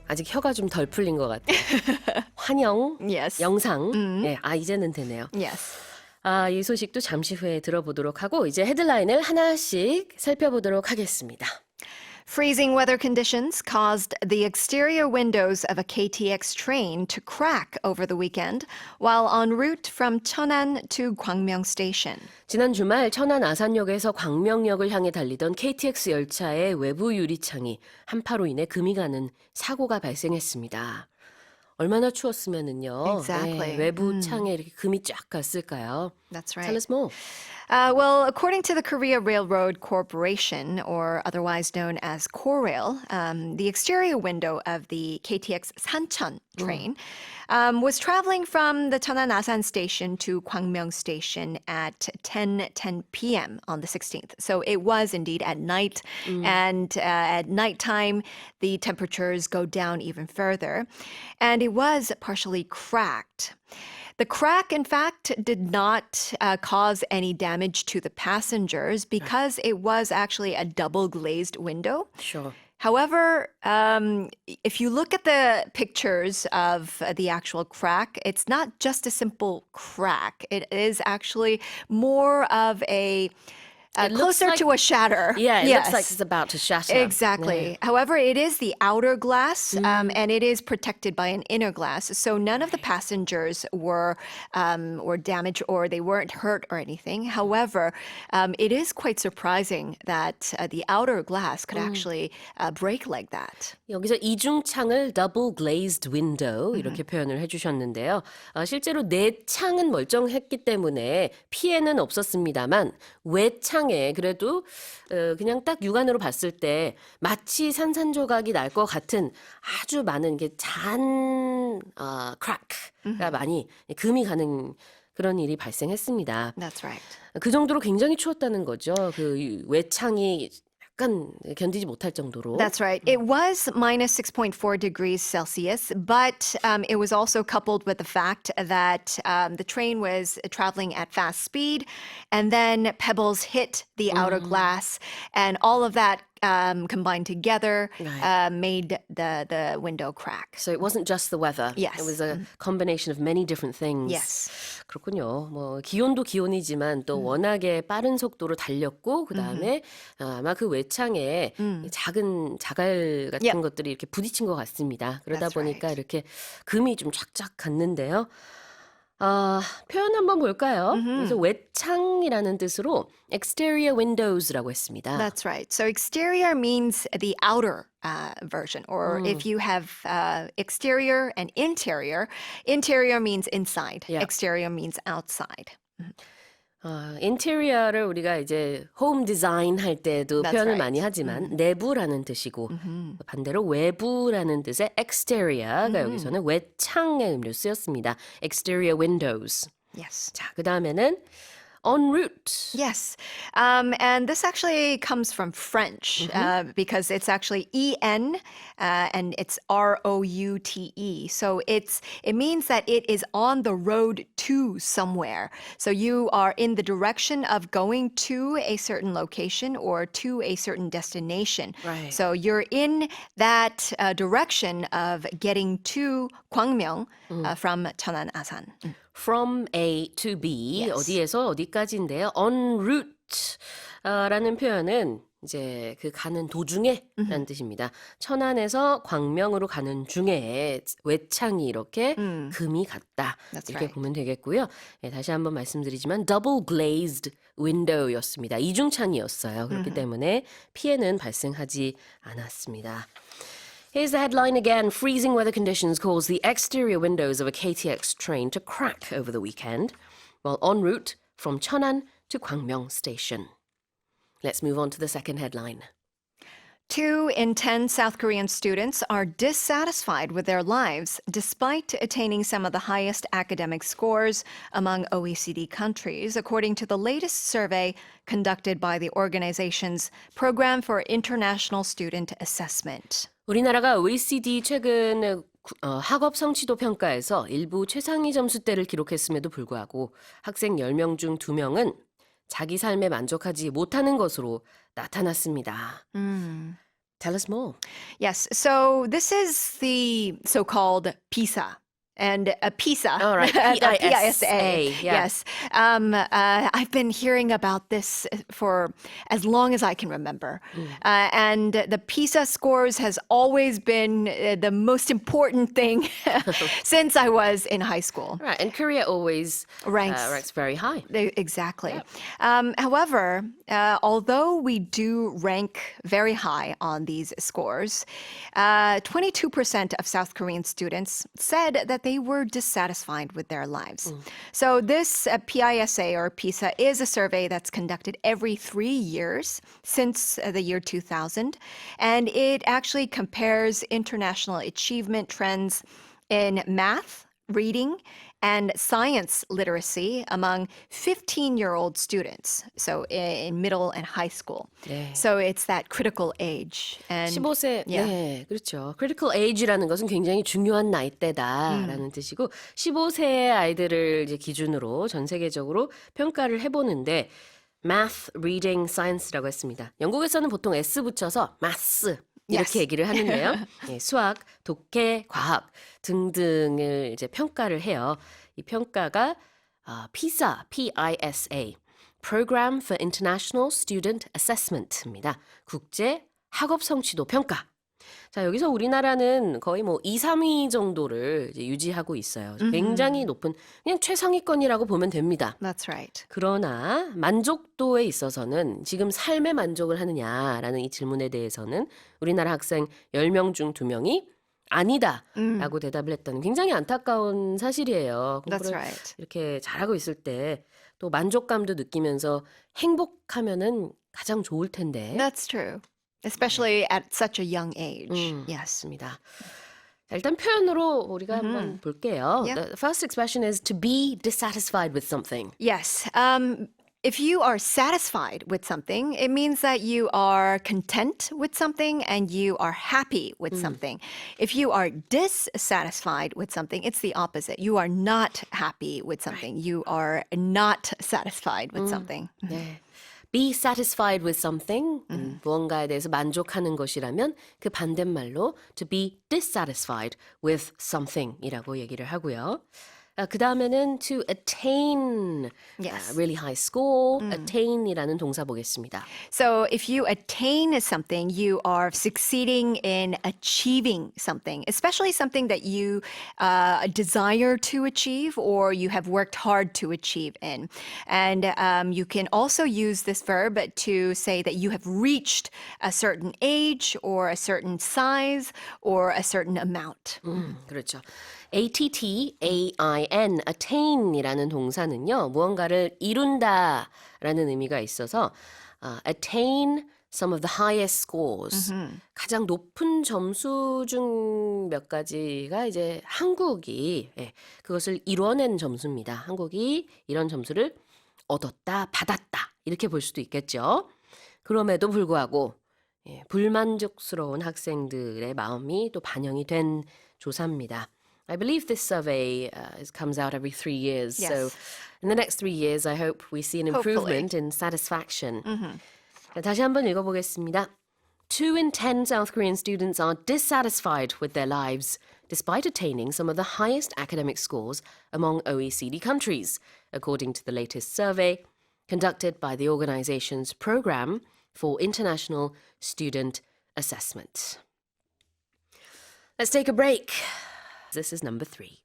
아직 혀가 좀 덜 풀린 것 같아요. 환영, Yes. 영상. 네, 이제는 되네요. Yes. 이 소식도 잠시 후에 들어보도록 하고 이제 헤드라인을 하나씩 살펴보도록 하겠습니다. Freezing weather conditions caused the exterior windows of a KTX train to crack over the weekend while en route from Cheonan to Gwangmyeong Station. 지난 주말 천안 아산역에서 광명역을 향해 달리던 KTX 열차의 외부 유리창이 한파로 인해 금이 가는 사고가 발생했습니다. 얼마나 추웠으면은요. Exactly. 외부 창에 이렇게 금이 쫙 갔을까요? That's right. Tell us more. Well, according to the Korea Railroad Corporation, or otherwise known as Korail, the exterior window of the KTX Sancheon train was traveling from the Cheonan Asan station to Gwangmyeong station at 10:10 p.m. on the 16th. So it was indeed at night, and at nighttime, the temperatures go down even further, and it was partially cracked. The crack, in fact, did not cause any damage to the passengers because it was actually a double glazed window. Sure. However, if you look at the pictures of the actual crack, it's not just a simple crack. It is actually more of a closer to a shatter. Yeah, it yes. looks like it's about to shatter. Exactly. 네. However, it is the outer glass, and it is protected by an inner glass. So none of the passengers were damaged, or they weren't hurt or anything. However, it is quite surprising that the outer glass could actually break like that. 여기서 이중창을 double glazed window 이렇게 표현을 해주셨는데요. 실제로 내창은 멀쩡했기 때문에 피해는 없었습니다만 외창에 그래도 그냥 딱 육안으로 봤을 때 마치 산산조각이 날 것 같은 아주 많은 게 crack가 많이 금이 가는 그런 일이 발생했습니다. That's right. 그 정도로 굉장히 추웠다는 거죠. 그 외창이 약간 견디지 못할 정도로. That's right. It was minus 6.4 degrees Celsius, but it was also coupled with the fact that the train was traveling at fast speed, and then pebbles hit the outer glass, and all of that combined together made the window crack. So it wasn't just the weather. Yes. It was a combination of many different things. Yes. 그렇군요. 뭐 기온도 기온이지만 또 워낙에 빠른 속도로 달렸고 그다음에 아마 그 외창에 작은 자갈 같은 Yep. 것들이 이렇게 부딪힌 것 같습니다. 그러다 That's 보니까 right. 이렇게 금이 좀 쫙쫙 갔는데요. 표현 한번 볼까요? 그래서 외창이라는 뜻으로 exterior windows라고 했습니다. That's right. So exterior means the outer version, or if you have exterior and interior, interior means inside, Yeah. exterior means outside. 인테리어를 우리가 이제 홈 디자인 할 때도 That's 표현을 right. 많이 하지만 내부라는 뜻이고 반대로 외부라는 뜻의 exterior가 여기서는 외창의 의미로 쓰였습니다. exterior windows. Yes. 자, 그다음에는 en route. Yes. And this actually comes from French because it's actually E-N and it's R-O-U-T-E. So it means that it is on the road to somewhere. So you are in the direction of going to a certain location or to a certain destination. Right. So you're in that direction of getting to Gwangmyeong from Cheonan Asan. From A to B, Yes. 어디에서 어디까지인데요. En route 라는 표현은 이제 그 가는 도중에 라는 뜻입니다. 천안에서 광명으로 가는 중에 외창이 이렇게 금이 갔다. That's 이렇게 right. 보면 되겠고요. 네, 다시 한번 말씀드리지만 double glazed window였습니다. 이중창이었어요. 그렇기 때문에 피해는 발생하지 않았습니다. Here's the headline again. Freezing weather conditions caused the exterior windows of a KTX train to crack over the weekend while en route from Cheonan to Gwangmyeong Station. Let's move on to the second headline. 2 in 10 South Korean students are dissatisfied with their lives despite attaining some of the highest academic scores among OECD countries, according to the latest survey conducted by the organization's Program for International Student Assessment. 우리나라가 OECD 최근 학업 성취도 평가에서 일부 최상위 점수대를 기록했음에도 불구하고 학생 10명 중 2명은 자기 삶에 만족하지 못하는 것으로 나타났습니다. Tell us more. Yes, so this is the so-called PISA. And a PISA, All right, the PISA, yeah. yes. I've been hearing about this for as long as I can remember. And the PISA scores has always been the most important thing since I was in high school. Right, and Korea always ranks very high. Exactly. However, although we do rank very high on these scores, 22% of South Korean students said that they were dissatisfied with their lives. So this PISA or PISA is a survey that's conducted every 3 years since the year 2000, and it actually compares international achievement trends in math, reading, and science literacy among 15-year-old students, so in middle and high school. 네. So it's that critical age. And 15세, yeah. 네, 그렇죠. critical age라는 것은 굉장히 중요한 나이대다라는 뜻이고 15세의 아이들을 이제 기준으로 전 세계적으로 평가를 해보는데 math, reading, science라고 했습니다. 영국에서는 보통 S 붙여서 maths 이렇게 Yes. 얘기를 하는데요. 예, 수학, 독해, 과학 등등을 이제 평가를 해요. 이 평가가 PISA, P-I-S-A, Program for International Student Assessment입니다. 국제 학업 성취도 평가. 자, 여기서 우리나라는 거의 뭐 2, 3위 정도를 이제 유지하고 있어요. 굉장히 높은 그냥 최상위권이라고 보면 됩니다. That's right. 그러나 만족도에 있어서는 지금 삶에 만족을 하느냐라는 이 질문에 대해서는 우리나라 학생 10명 중 2명이 아니다라고 대답을 했다는 굉장히 안타까운 사실이에요. That's 공부를 right. 이렇게 잘하고 있을 때 또 만족감도 느끼면서 행복하면은 가장 좋을 텐데. That's true. Especially at such a young age. Yes. 맞습니다. 자, 일단 표현으로 우리가 한번 볼게요. Yeah. The first expression is to be dissatisfied with something. Yes. If you are satisfied with something, it means that you are content with something and you are happy with something. If you are dissatisfied with something, it's the opposite. You are not happy with something. You are not satisfied with something. 네. Be satisfied with something, 무언가에 대해서 만족하는 것이라면 그 반대말로 to be dissatisfied with something이라고 얘기를 하고요. 그 다음에는 to attain Yes. really high score, attain이라는 동사 보겠습니다. So if you attain something, you are succeeding in achieving something, especially something that you desire to achieve or you have worked hard to achieve in. And you can also use this verb to say that you have reached a certain age or a certain size or a certain amount. 그렇죠. A-T-T-A-I-N, attain이라는 동사는요, 무언가를 이룬다라는 의미가 있어서 attain some of the highest scores. 가장 높은 점수 중 몇 가지가 이제 한국이 그것을 이뤄낸 점수입니다. 한국이 이런 점수를 얻었다, 받았다 이렇게 볼 수도 있겠죠. 그럼에도 불구하고 불만족스러운 학생들의 마음이 또 반영이 된 조사입니다. I believe this survey comes out every 3 years. Yes. So in the next 3 years, I hope we see an improvement in satisfaction. 자, 다시 한번 읽어보겠습니다. 2 in 10 South Korean students are dissatisfied with their lives, despite attaining some of the highest academic scores among OECD countries, according to the latest survey conducted by the organization's Program for International Student Assessment. Let's take a break. This is number 3.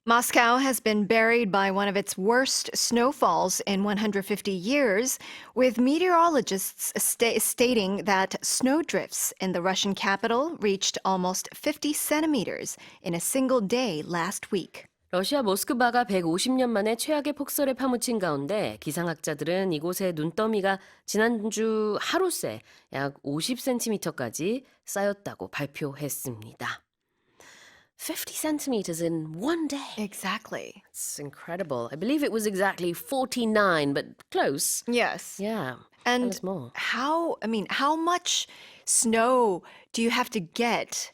Moscow has been buried by one of its worst snowfalls in 150 years, with meteorologists stating that snowdrifts in the Russian capital reached almost 50 centimeters in a single day last week. 러시아 모스크바가 150년 만에 최악의 폭설에 파묻힌 가운데 기상학자들은 이곳의 눈더미가 지난주 하루 새 약 50cm까지 쌓였다고 발표했습니다. 50 centimeters in one day. Exactly. It's incredible. I believe it was exactly 49, but close. Yes. Yeah. Tell And us more. how much snow do you have to get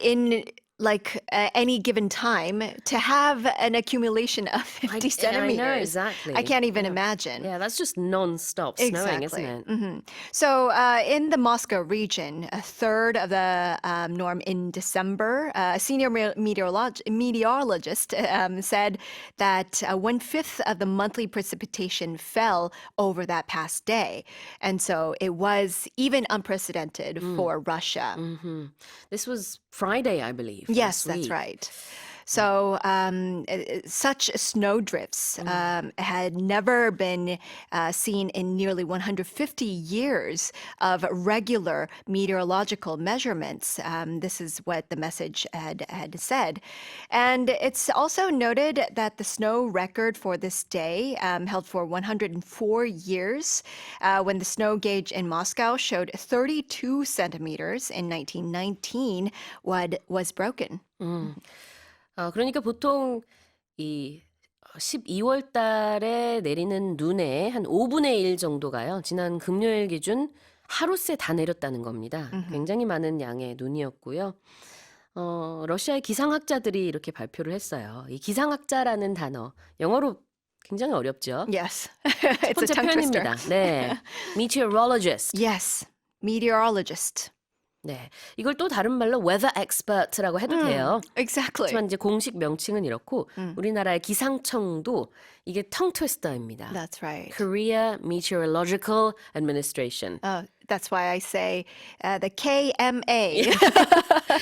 in like any given time to have an accumulation of 50 centimeters. I know, exactly. I can't even imagine. Yeah, that's just non-stop snowing, Exactly. isn't it? Mhm. So in the Moscow region, a third of the norm in December, a senior meteorologist said that 1/5 of the monthly precipitation fell over that past day. And so it was even unprecedented for Russia. This was Friday, I believe. Yes, last that's week. right. So such snowdrifts had never been seen in nearly 150 years of regular meteorological measurements. This is what the message had said. And it's also noted that the snow record for this day held for 104 years when the snow gauge in Moscow showed 32 centimeters in 1919 was broken. 그러니까 보통 이 12월 달에 내리는 눈의 한 5분의 1 정도가요. 지난 금요일 기준 하루새 다 내렸다는 겁니다. 굉장히 많은 양의 눈이었고요. 러시아의 기상학자들이 이렇게 발표를 했어요. 이 기상학자라는 단어, 영어로 굉장히 어렵죠. Yes. 첫 It's a 번째 tongue twister. 표현입니다. 네, meteorologist. Yes. Meteorologist. 네, 이걸 또 다른 말로 weather expert라고 해도 돼요. Exactly. 하지만 이제 공식 명칭은 이렇고 우리나라의 기상청도 이게 tongue twister입니다. That's right. Korea Meteorological Administration. That's why I say the KMA.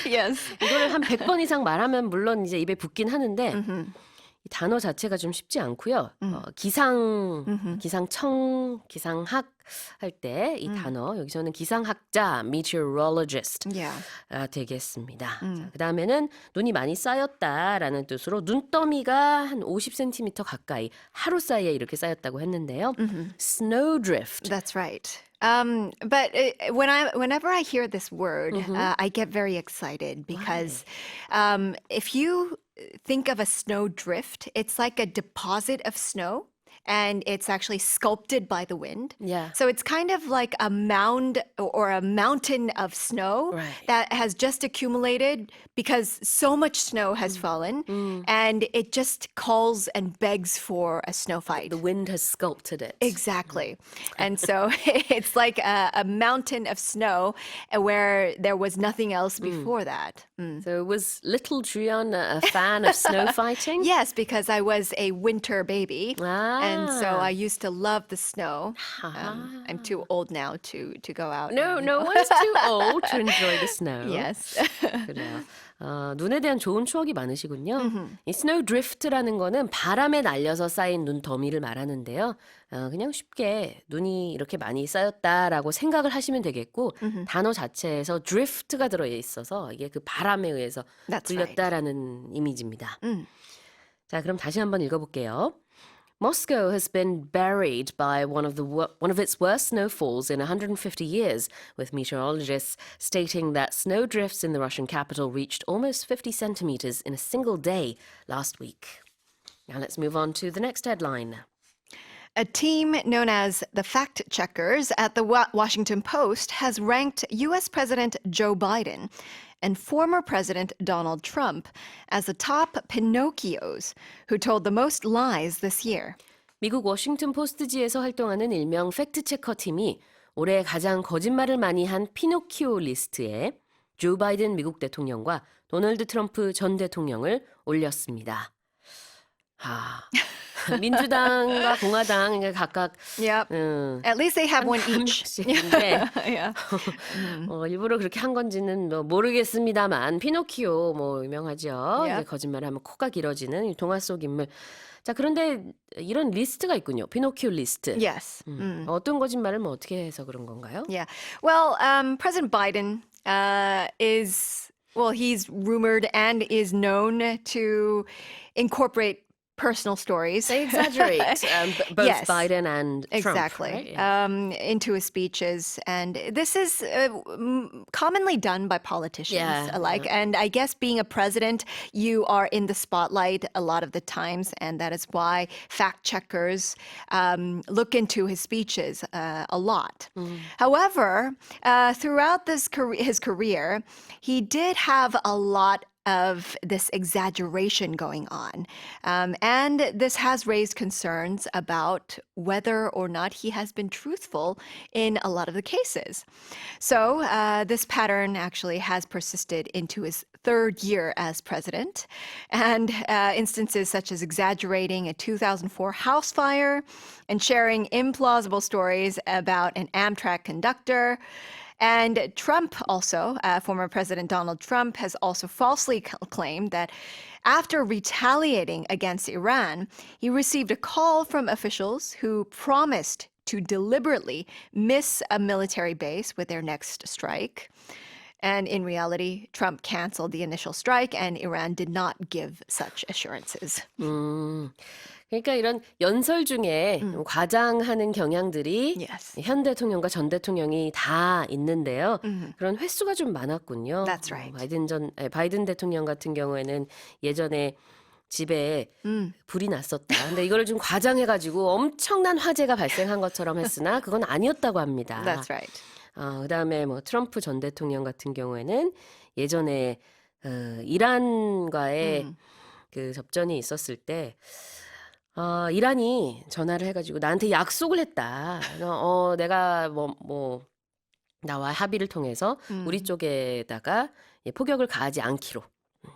Yes. 이거를 한 100번 이상 말하면 물론 이제 입에 붙긴 하는데 이 단어 자체가 좀 쉽지 않고요. 기상청, 기상학 할 때 이 단어 여기서는 기상학자 meteorologist Yeah. 되겠습니다. 자, 그다음에는 눈이 많이 쌓였다라는 뜻으로 눈더미가 한 50cm 가까이 하루 사이에 이렇게 쌓였다고 했는데요. snowdrift. That's right. But whenever I hear this word, I get very excited because if you think of a snowdrift, it's like a deposit of snow. And it's actually sculpted by the wind. Yeah. So it's kind of like a mound or a mountain of snow Right. that has just accumulated because so much snow has fallen and it just calls and begs for a snow fight. The wind has sculpted it. Exactly. And so it's like a mountain of snow where there was nothing else before that. So was little Julian a fan of snow fighting? Yes, because I was a winter baby. And so Ah. I used to love the snow. I'm too old now to go out. No, and- no one's too old to enjoy the snow. Yes. 그래요. 눈에 대한 좋은 추억이 많으시군요. 이 snowdrift라는 거는 바람에 날려서 쌓인 눈 더미를 말하는데요. 그냥 쉽게 눈이 이렇게 많이 쌓였다라고 생각을 하시면 되겠고 단어 자체에서 drift가 들어 있어서 이게 그 바람에 의해서 That's right. 불렸다라는 이미지입니다. 자, 그럼 다시 한번 읽어볼게요. Moscow has been buried by one of its worst snowfalls in 150 years, with meteorologists stating that snowdrifts in the Russian capital reached almost 50 centimeters in a single day last week. Now let's move on to the next headline. A team known as the Fact Checkers at the Washington Post has ranked U.S. President Joe Biden and former President Donald Trump as the top Pinocchios who told the most lies this year. 미국 워싱턴 포스트지에서 활동하는 일명 팩트체커 팀이 올해 가장 거짓말을 많이 한 피노키오 리스트에 조 바이든 미국 대통령과 도널드 트럼프 전 대통령을 올렸습니다. 민주당과 공화당 각각 Yep. At least they have one 한 each. 명씩인데 Yeah. 일부러 그렇게 한 건지는 뭐 모르겠습니다만 피노키오 뭐 유명하죠. Yeah. 이제 거짓말을 하면 코가 길어지는 이 동화 속 인물. 자, 그런데 이런 리스트가 있군요. 피노키오 리스트. Yes. 어떤 거짓말을 뭐 어떻게 해서 그런 건가요? Yeah. Well, President Biden he's rumored and is known to incorporate personal stories. They exaggerate both Yes. Biden and Trump. Exactly. Right? Yeah. Into his speeches. And this is commonly done by politicians Yeah, alike. And I guess being a president, you are in the spotlight a lot of the times. And that is why fact checkers look into his speeches a lot. However, throughout his career, he did have a lot of this exaggeration going on. And this has raised concerns about whether or not he has been truthful in a lot of the cases. So this pattern actually has persisted into his third year as president. And instances such as exaggerating a 2004 house fire and sharing implausible stories about an Amtrak conductor. And Trump also, former President Donald Trump, has also falsely claimed that after retaliating against Iran, he received a call from officials who promised to deliberately miss a military base with their next strike. And in reality, Trump canceled the initial strike and Iran did not give such assurances. 그러니까 이런 연설 중에 과장하는 경향들이 Yes. 현 대통령과 전 대통령이 다 있는데요. 그런 횟수가 좀 많았군요. That's right. 바이든 대통령 같은 경우에는 예전에 집에 불이 났었다. 근데 이거를 좀 과장해가지고 엄청난 화재가 발생한 것처럼 했으나 그건 아니었다고 합니다. That's right. 그다음에 뭐 트럼프 전 대통령 같은 경우에는 예전에 이란과의 그 접전이 있었을 때 이란이 전화를 해가지고 나한테 약속을 했다. 내가 나와 합의를 통해서 우리 쪽에다가 포격을 가하지 않기로.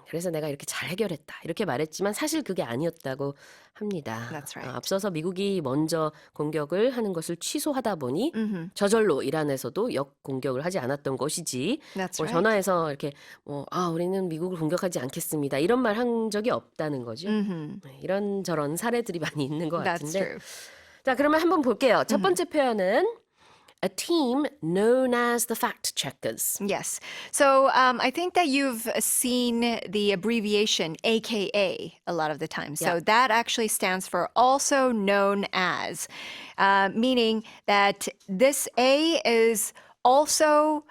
그래서 내가 이렇게 잘 해결했다. 이렇게 말했지만 사실 그게 아니었다고 합니다. That's right. 앞서서 미국이 먼저 공격을 하는 것을 취소하다 보니 저절로 이란에서도 역공격을 하지 않았던 것이지. That's right. 전화해서 이렇게 우리는 미국을 공격하지 않겠습니다. 이런 말 한 적이 없다는 거죠. 이런저런 사례들이 많이 있는 것 That's 같은데. true. 자, 그러면 한번 볼게요. 첫 번째 표현은 a team known as the fact checkers. Yes. So I think that you've seen the abbreviation AKA a lot of the time. So Yeah. that actually stands for also known as, meaning that this A is also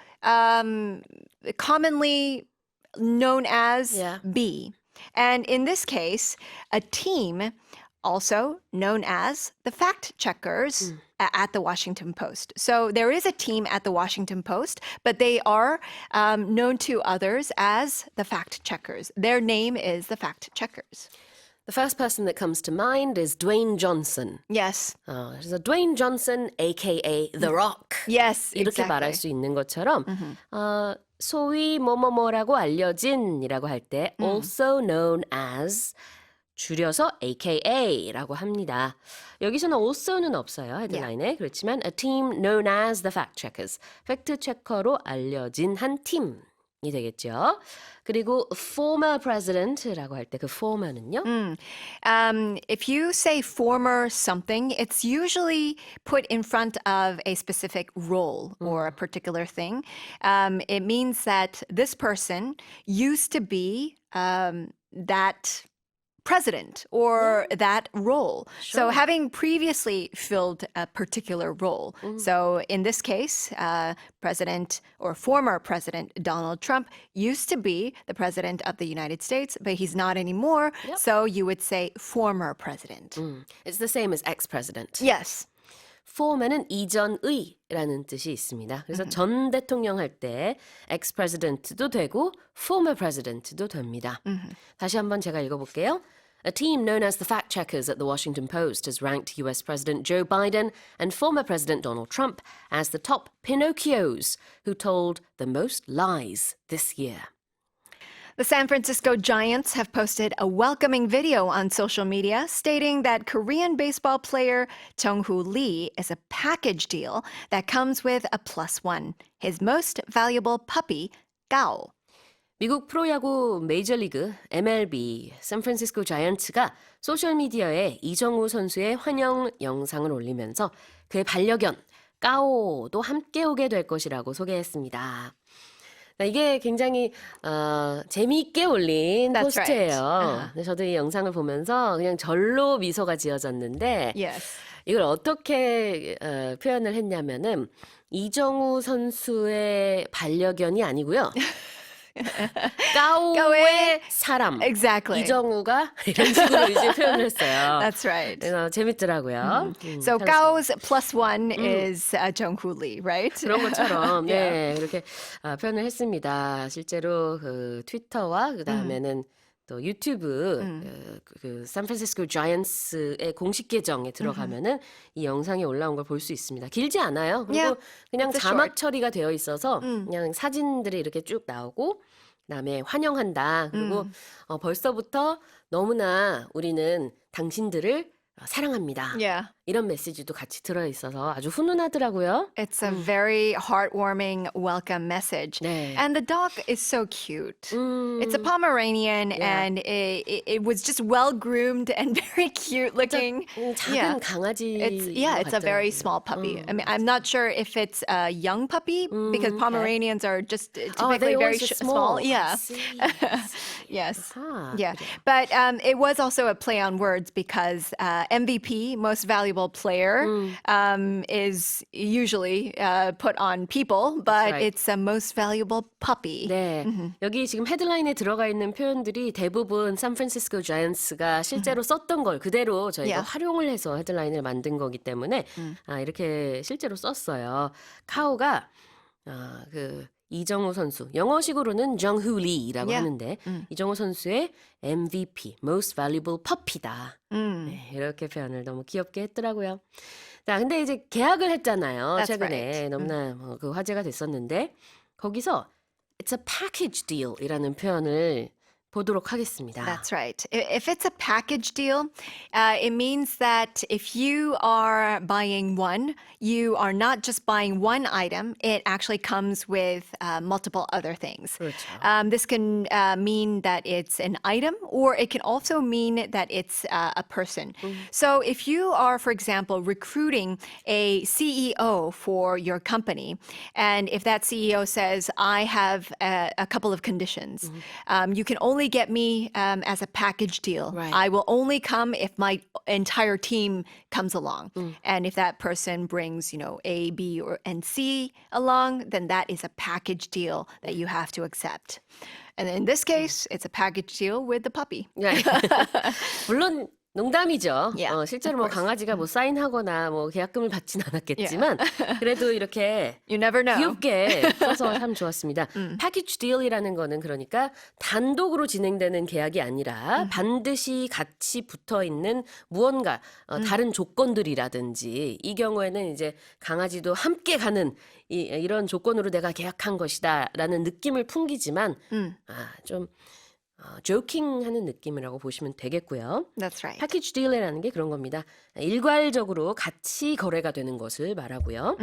commonly known as Yeah. B. And in this case, a team also known as the fact checkers at the Washington Post. So there is a team at the Washington Post, but they are known to others as the fact checkers. Their name is the fact checkers. The first person that comes to mind is Dwayne Johnson. Yes. 그래서 Dwayne Johnson, aka The Rock. Yes, 이렇게 exactly. 말할 수 있는 것처럼 소위 뭐뭐뭐라고 알려진이라고 할 때 also known as 줄여서 AKA라고 합니다. 여기서는 also는 없어요. 헤드라인에. 그렇지만 a team known as the fact checkers. 팩트 체커로 알려진 한 팀이 되겠죠. 그리고 former president라고 할 때 그 former는요. If you say former something, it's usually put in front of a specific role or a particular thing. It means that this person used to be that president or that role. So having previously filled a particular role. So in this case, President or former President Donald Trump used to be the president of the United States, but he's not anymore. Yep. So you would say former president. It's the same as ex-president. Yes. former는 이전의라는 뜻이 있습니다. 그래서 전 대통령 할 때 ex-president도 되고 former president도 됩니다. 다시 한번 제가 읽어볼게요. A team known as the fact checkers at the Washington Post has ranked US President Joe Biden and former President Donald Trump as the top Pinocchios who told the most lies this year. The San Francisco Giants have posted a welcoming video on social media stating that Korean baseball player Jung-hoo Lee is a package deal that comes with a +1, his most valuable puppy, Gao. 미국 프로야구 메이저리그 MLB 샌프란시스코 자이언츠가 소셜미디어에 이정우 선수의 환영 영상을 올리면서 그의 반려견 까오도 함께 오게 될 것이라고 소개했습니다. 이게 굉장히 재미있게 올린 That's 포스트예요. right. 근데 저도 이 영상을 보면서 그냥 절로 미소가 지어졌는데 Yes. 이걸 어떻게 표현을 했냐면은 이정우 선수의 반려견이 아니고요. 까오의 사람. Exactly. 이정우가 이런 식으로 이제 표현을 했어요. That's right. 그래서 재밌더라고요. So Gao's plus one is Jung-hoo Lee, right? 그런 것처럼 네, 그렇게 표현을 했습니다. 실제로 그 트위터와 그 다음에는 또 유튜브 그 샌프란시스코 자이언츠의 공식 계정에 들어가면은 이 영상이 올라온 걸 볼 수 있습니다. 길지 않아요. 그리고 Yeah, 그냥 it's a 자막 short. 처리가 되어 있어서 그냥 사진들이 이렇게 쭉 나오고 그다음에 환영한다. 그리고 벌써부터 너무나 우리는 당신들을 사랑합니다. Yeah. 이런 메시지도 같이 들어 있어서 아주 훈훈하더라고요. It's a very heartwarming welcome message. 네. And the dog is so cute. It's a Pomeranian and it was just well groomed and very cute looking. 작은 Yeah. 강아지. It's a very small puppy. I mean, I'm not sure if it's a young puppy because Pomeranians are just typically very small. Yeah. Yes. 아하, Yeah. 그래요. But it was also a play on words because MVP, most valuable player, is usually put on people, but right. it's a most valuable puppy. 네, 여기 지금 헤드라인에 들어가 있는 표현들이 대부분 샌프란시스코 자이언츠가 실제로 썼던 걸 그대로 저희가 Yeah. 활용을 해서 헤드라인을 만든 거기 때문에 이렇게 실제로 썼어요. 카오가 그 이정우 선수, 영어식으로는 정후 리라고 Yeah. 하는데 이정우 선수의 MVP, Most Valuable Puppy다. 네, 이렇게 표현을 너무 귀엽게 했더라고요. 자, 근데 이제 계약을 했잖아요. That's 최근에 right. 너무나 그 화제가 됐었는데 거기서 It's a package deal이라는 표현을 보도록 하겠습니다. That's right. If it's a package deal, it means that if you are buying one, you are not just buying one item, it actually comes with multiple other things. 그렇죠. This can mean that it's an item, or it can also mean that it's a person. So if you are, for example, recruiting a CEO for your company, and if that CEO says, I have a couple of conditions, you can only get me as a package deal. Right. I will only come if my entire team comes along. And if that person brings, A, B, and C along, then that is a package deal that you have to accept. And in this case, it's a package deal with the puppy. 네. 물론 농담이죠. Yeah, 실제로 of 뭐 course. 강아지가 뭐 사인하거나 뭐 계약금을 받진 않았겠지만 그래도 이렇게 You never know. 귀엽게 써서 참 좋았습니다. 패키지 딜이라는 거는 그러니까 단독으로 진행되는 계약이 아니라 반드시 같이 붙어 있는 무언가 다른 조건들이라든지 이 경우에는 이제 강아지도 함께 가는 이런 조건으로 내가 계약한 것이다라는 느낌을 풍기지만 좀 조킹하는 느낌이라고 보시면 되겠고요. That's right. 패키지 딜이라는 게 그런 겁니다. 일괄적으로 같이 거래가 되는 것을 말하고요.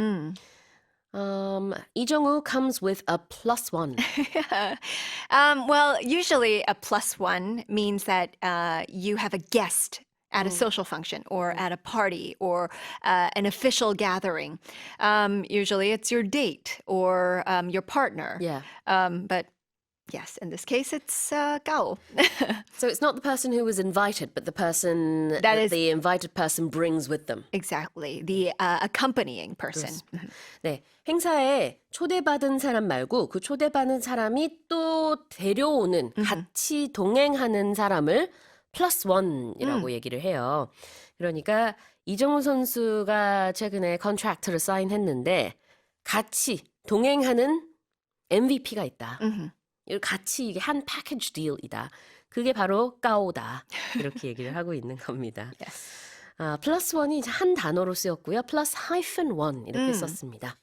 이정우 comes with a plus one. Well, usually a plus one means that you have a guest at a social function or at a party or an official gathering. Usually it's your date or your partner. Yeah. But yes, in this case, it's Gao. So it's not the person who was invited, but the person that is- the invited person brings with them. Exactly. The accompanying person. 네, 행사에 초대받은 사람 말고 그 초대받은 사람이 또 데려오는 같이 동행하는 사람을 플러스 원이라고 얘기를 해요. 그러니까 이정우 선수가 최근에 컨트랙트를 사인했는데 같이 동행하는 MVP가 있다. 같이 이게 한 패키지 딜이다. 그게 바로 까오다. 이렇게 얘기를 하고 있는 겁니다. 플러스 원이 한 단어로 쓰였고요. 플러스 하이픈 원 이렇게 썼습니다.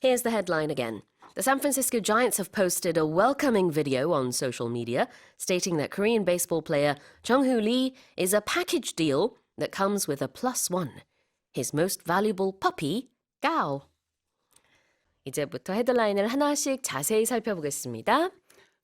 Here's the headline again. The San Francisco Giants have posted a welcoming video on social media stating that Korean baseball player Jung-hoo Lee is a package deal that comes with a plus one. His most valuable puppy, Gao. 이제부터 헤드라인을 하나씩 자세히 살펴보겠습니다.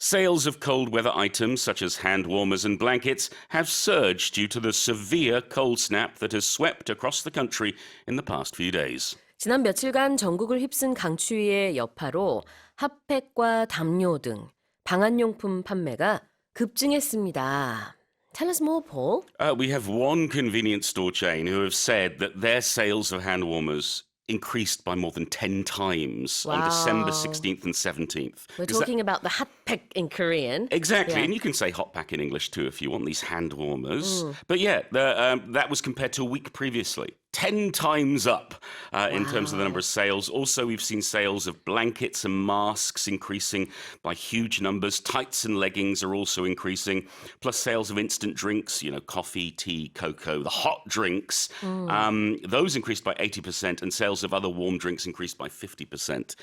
Sales of cold weather items such as hand warmers and blankets have surged due to the severe cold snap that has swept across the country in the past few days. 지난 며칠간 전국을 휩쓴 강추위의 여파로 핫팩과 담요 등 방한용품 판매가 급증했습니다. Tell us more, Paul. We have one convenience store chain who have said that their sales of hand warmers increased by more than 10 times on Wow. December 16th and 17th. We're Is that- talking about the 핫팩 in Korean. Exactly, Yeah. and you can say hot pack in English too if you want these hand warmers. But yeah, that was compared to a week previously. 10 times up in terms of the number of sales. Also, we've seen sales of blankets and masks increasing by huge numbers. Tights and leggings are also increasing. Plus sales of instant drinks, coffee, tea, cocoa, the hot drinks. Those increased by 80%, and sales of other warm drinks increased by 50%.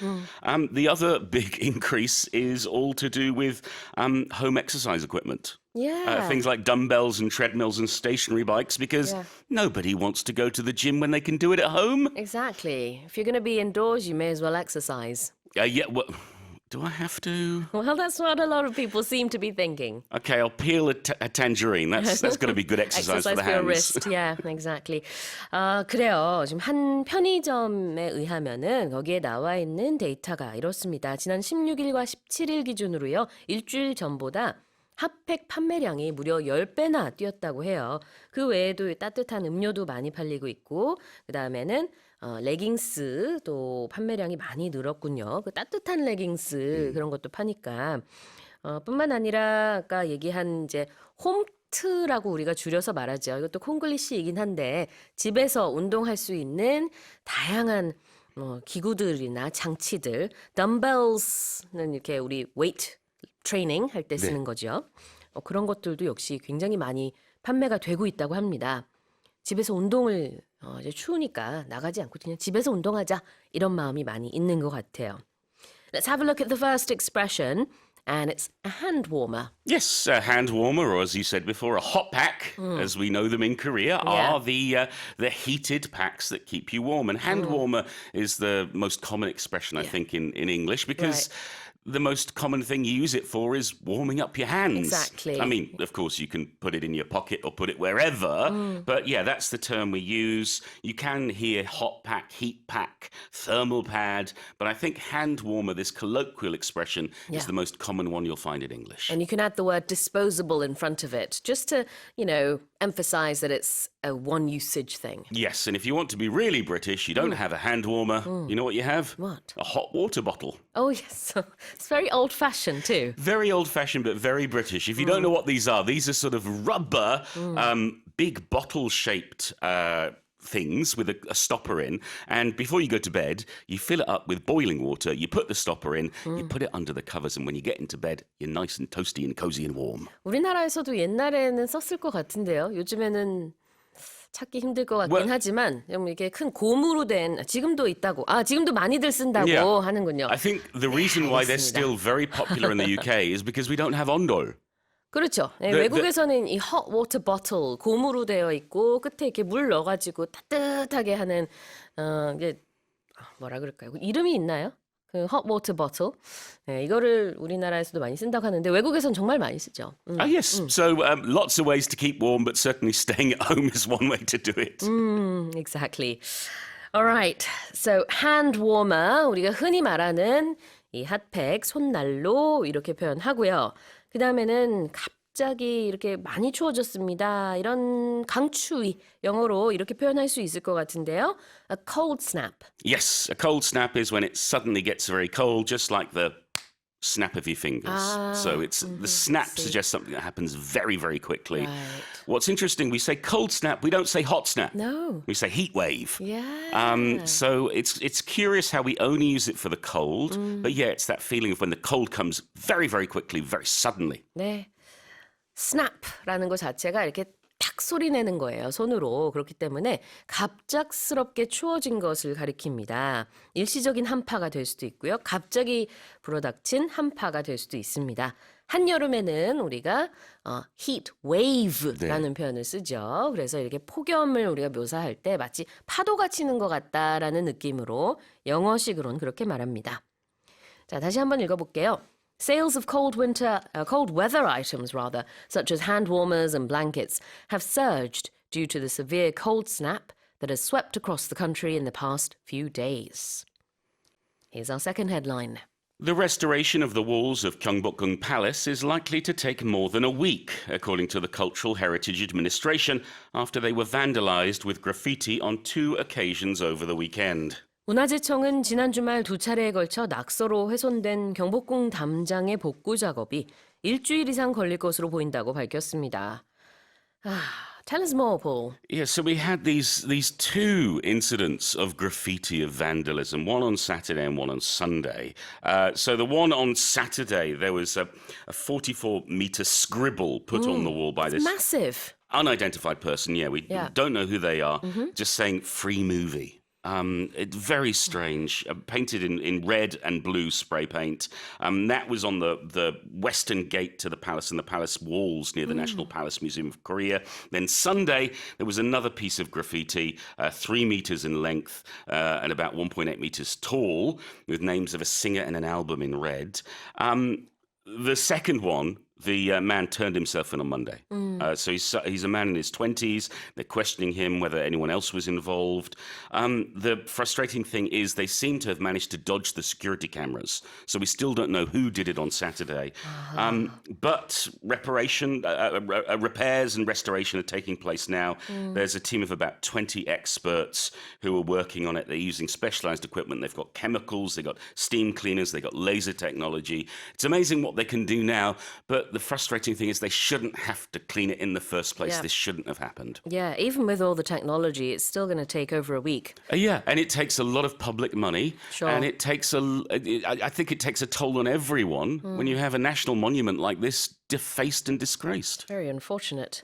The other big increase is all to do with home exercise equipment. Yeah. Things like dumbbells and treadmills and stationary bikes, because nobody wants to go to the gym when they can do it at home. Exactly. If you're going to be indoors, you may as well exercise. Well, do I have to? Well, that's what a lot of people seem to be thinking. Okay, I'll peel a tangerine. That's going to be good exercise for the your hands. wrist. Yeah, exactly. 그래요. 지금 한 편의점에 의하면은 거기에 나와 있는 데이터가 이렇습니다. 지난 16일과 17일 기준으로요. 일주일 전보다 핫팩 판매량이 무려 10배나 뛰었다고 해요. 그 외에도 따뜻한 음료도 많이 팔리고 있고, 그 다음에는 레깅스도 판매량이 많이 늘었군요. 그 따뜻한 레깅스 그런 것도 파니까. 뿐만 아니라 아까 얘기한 이제 홈트라고 우리가 줄여서 말하죠. 이것도 콩글리시이긴 한데 집에서 운동할 수 있는 다양한 기구들이나 장치들, 덤벨스는 이렇게 우리 웨이트 트레이닝 할 때 쓰는 거죠. 그런 것들도 역시 굉장히 많이 판매가 되고 있다고 합니다. 집에서 운동을 이제 추우니까 나가지 않고 그냥 집에서 운동하자 이런 마음이 많이 있는 것 같아요. Let's have a look at the first expression, and it's a hand warmer. Yes, a hand warmer, or as you said before, a hot pack, as we know them in Korea, are the heated packs that keep you warm. And hand warmer is the most common expression, I think, in English, because the most common thing you use it for is warming up your hands. Exactly. I mean, of course, you can put it in your pocket or put it wherever, but yeah, that's the term we use. You can hear hot pack, heat pack, thermal pad, but I think hand warmer, this colloquial expression, is the most common one you'll find in English. And you can add the word disposable in front of it, just to, emphasize that it's a one usage thing. Yes, and if you want to be really British, you don't have a hand warmer. You know what you have? What? A hot water bottle. Oh, yes. It's very old fashioned too. Very old-fashioned, but very British. If you don't know what these are sort of rubber, big bottle-shaped things with a stopper in. And before you go to bed, you fill it up with boiling water. You put the stopper in, you put it under the covers, and when you get into bed, you're nice and toasty and cozy and warm. 우리나라에서도 옛날에는 썼을 것 같은데요. 요즘에는 찾기 힘들 것 같긴 하지만 좀 이렇게 큰 고무로 된 지금도 있다고. 지금도 많이들 쓴다고 하는군요. I think the reason why they're still very popular in the UK is because we don't have ondol. 그렇죠. 외국에서는 이 hot water bottle 고무로 되어 있고 끝에 이렇게 물 넣어가지고 따뜻하게 하는 이게 뭐라 그럴까요? 이름이 있나요? 그 hot water bottle. 이거를 우리나라에서도 많이 쓴다고 하는데 외국에선 정말 많이 쓰죠. Yes, so lots of ways to keep warm, but certainly staying at home is one way to do it. Exactly. All right. So hand warmer 우리가 흔히 말하는 이 핫팩 손난로 이렇게 표현하고요. 그 다음에는 갑자기 이렇게 많이 추워졌습니다. 이런 강추위 영어로 이렇게 표현할 수 있을 것 같은데요. A cold snap. Yes, a cold snap is when it suddenly gets very cold, just like the snap of your fingers. So it's the snap suggests something that happens very, very quickly. Right. What's interesting, we say cold snap, we don't say hot snap. No. We say heat wave. Yeah. So it's curious how we only use it for the cold, but yeah, it's that feeling of when the cold comes very, very quickly, very suddenly. 네. snap라는 것 자체가 이렇게 탁 소리 내는 거예요. 손으로. 그렇기 때문에 갑작스럽게 추워진 것을 가리킵니다. 일시적인 한파가 될 수도 있고요. 갑자기 불어닥친 한파가 될 수도 있습니다. 한여름에는 우리가 heat wave라는 표현을 쓰죠. 그래서 이렇게 폭염을 우리가 묘사할 때 마치 파도가 치는 것 같다라는 느낌으로 영어식으로는 그렇게 말합니다. 자, 다시 한번 읽어볼게요. Sales of cold weather items, such as hand warmers and blankets, have surged due to the severe cold snap that has swept across the country in the past few days. Here's our second headline. The restoration of the walls of Gyeongbokgung Palace is likely to take more than a week, according to the Cultural Heritage Administration, after they were vandalized with graffiti on 2 occasions over the weekend. 문화재청은 지난 주말 두 차례에 걸쳐 낙서로 훼손된 경복궁 담장의 복구 작업이 일주일 이상 걸릴 것으로 보인다고 밝혔습니다. Tell us more, Paul. Yeah, so we had these two incidents of graffiti, of vandalism, one on Saturday and one on Sunday. So the one on Saturday, there was a 44-meter scribble put on the wall by this Massive. unidentified person. Yeah, we don't know who they are, just saying free movie. It's very strange, painted in red and blue spray paint. That was on the western gate to the palace and the palace walls near the National Palace Museum of Korea. Then Sunday, there was another piece of graffiti, 3 meters in length and about 1.8 meters tall, with names of a singer and an album in red. The second one, the man turned himself in on Monday. So he's a man in his 20s. They're questioning him whether anyone else was involved. The frustrating thing is they seem to have managed to dodge the security cameras. So we still don't know who did it on Saturday. But repairs and restoration are taking place now. There's a team of about 20 experts who are working on it. They're using specialized equipment. They've got chemicals, they've got steam cleaners, they've got laser technology. It's amazing what they can do now, but the frustrating thing is they shouldn't have to clean it in the first place. Yeah. This shouldn't have happened. Yeah, even with all the technology, it's still going to take over a week. Yeah, and it takes a lot of public money. Sure. And it takes I think it takes a toll on everyone when you have a national monument like this defaced and disgraced. Very unfortunate.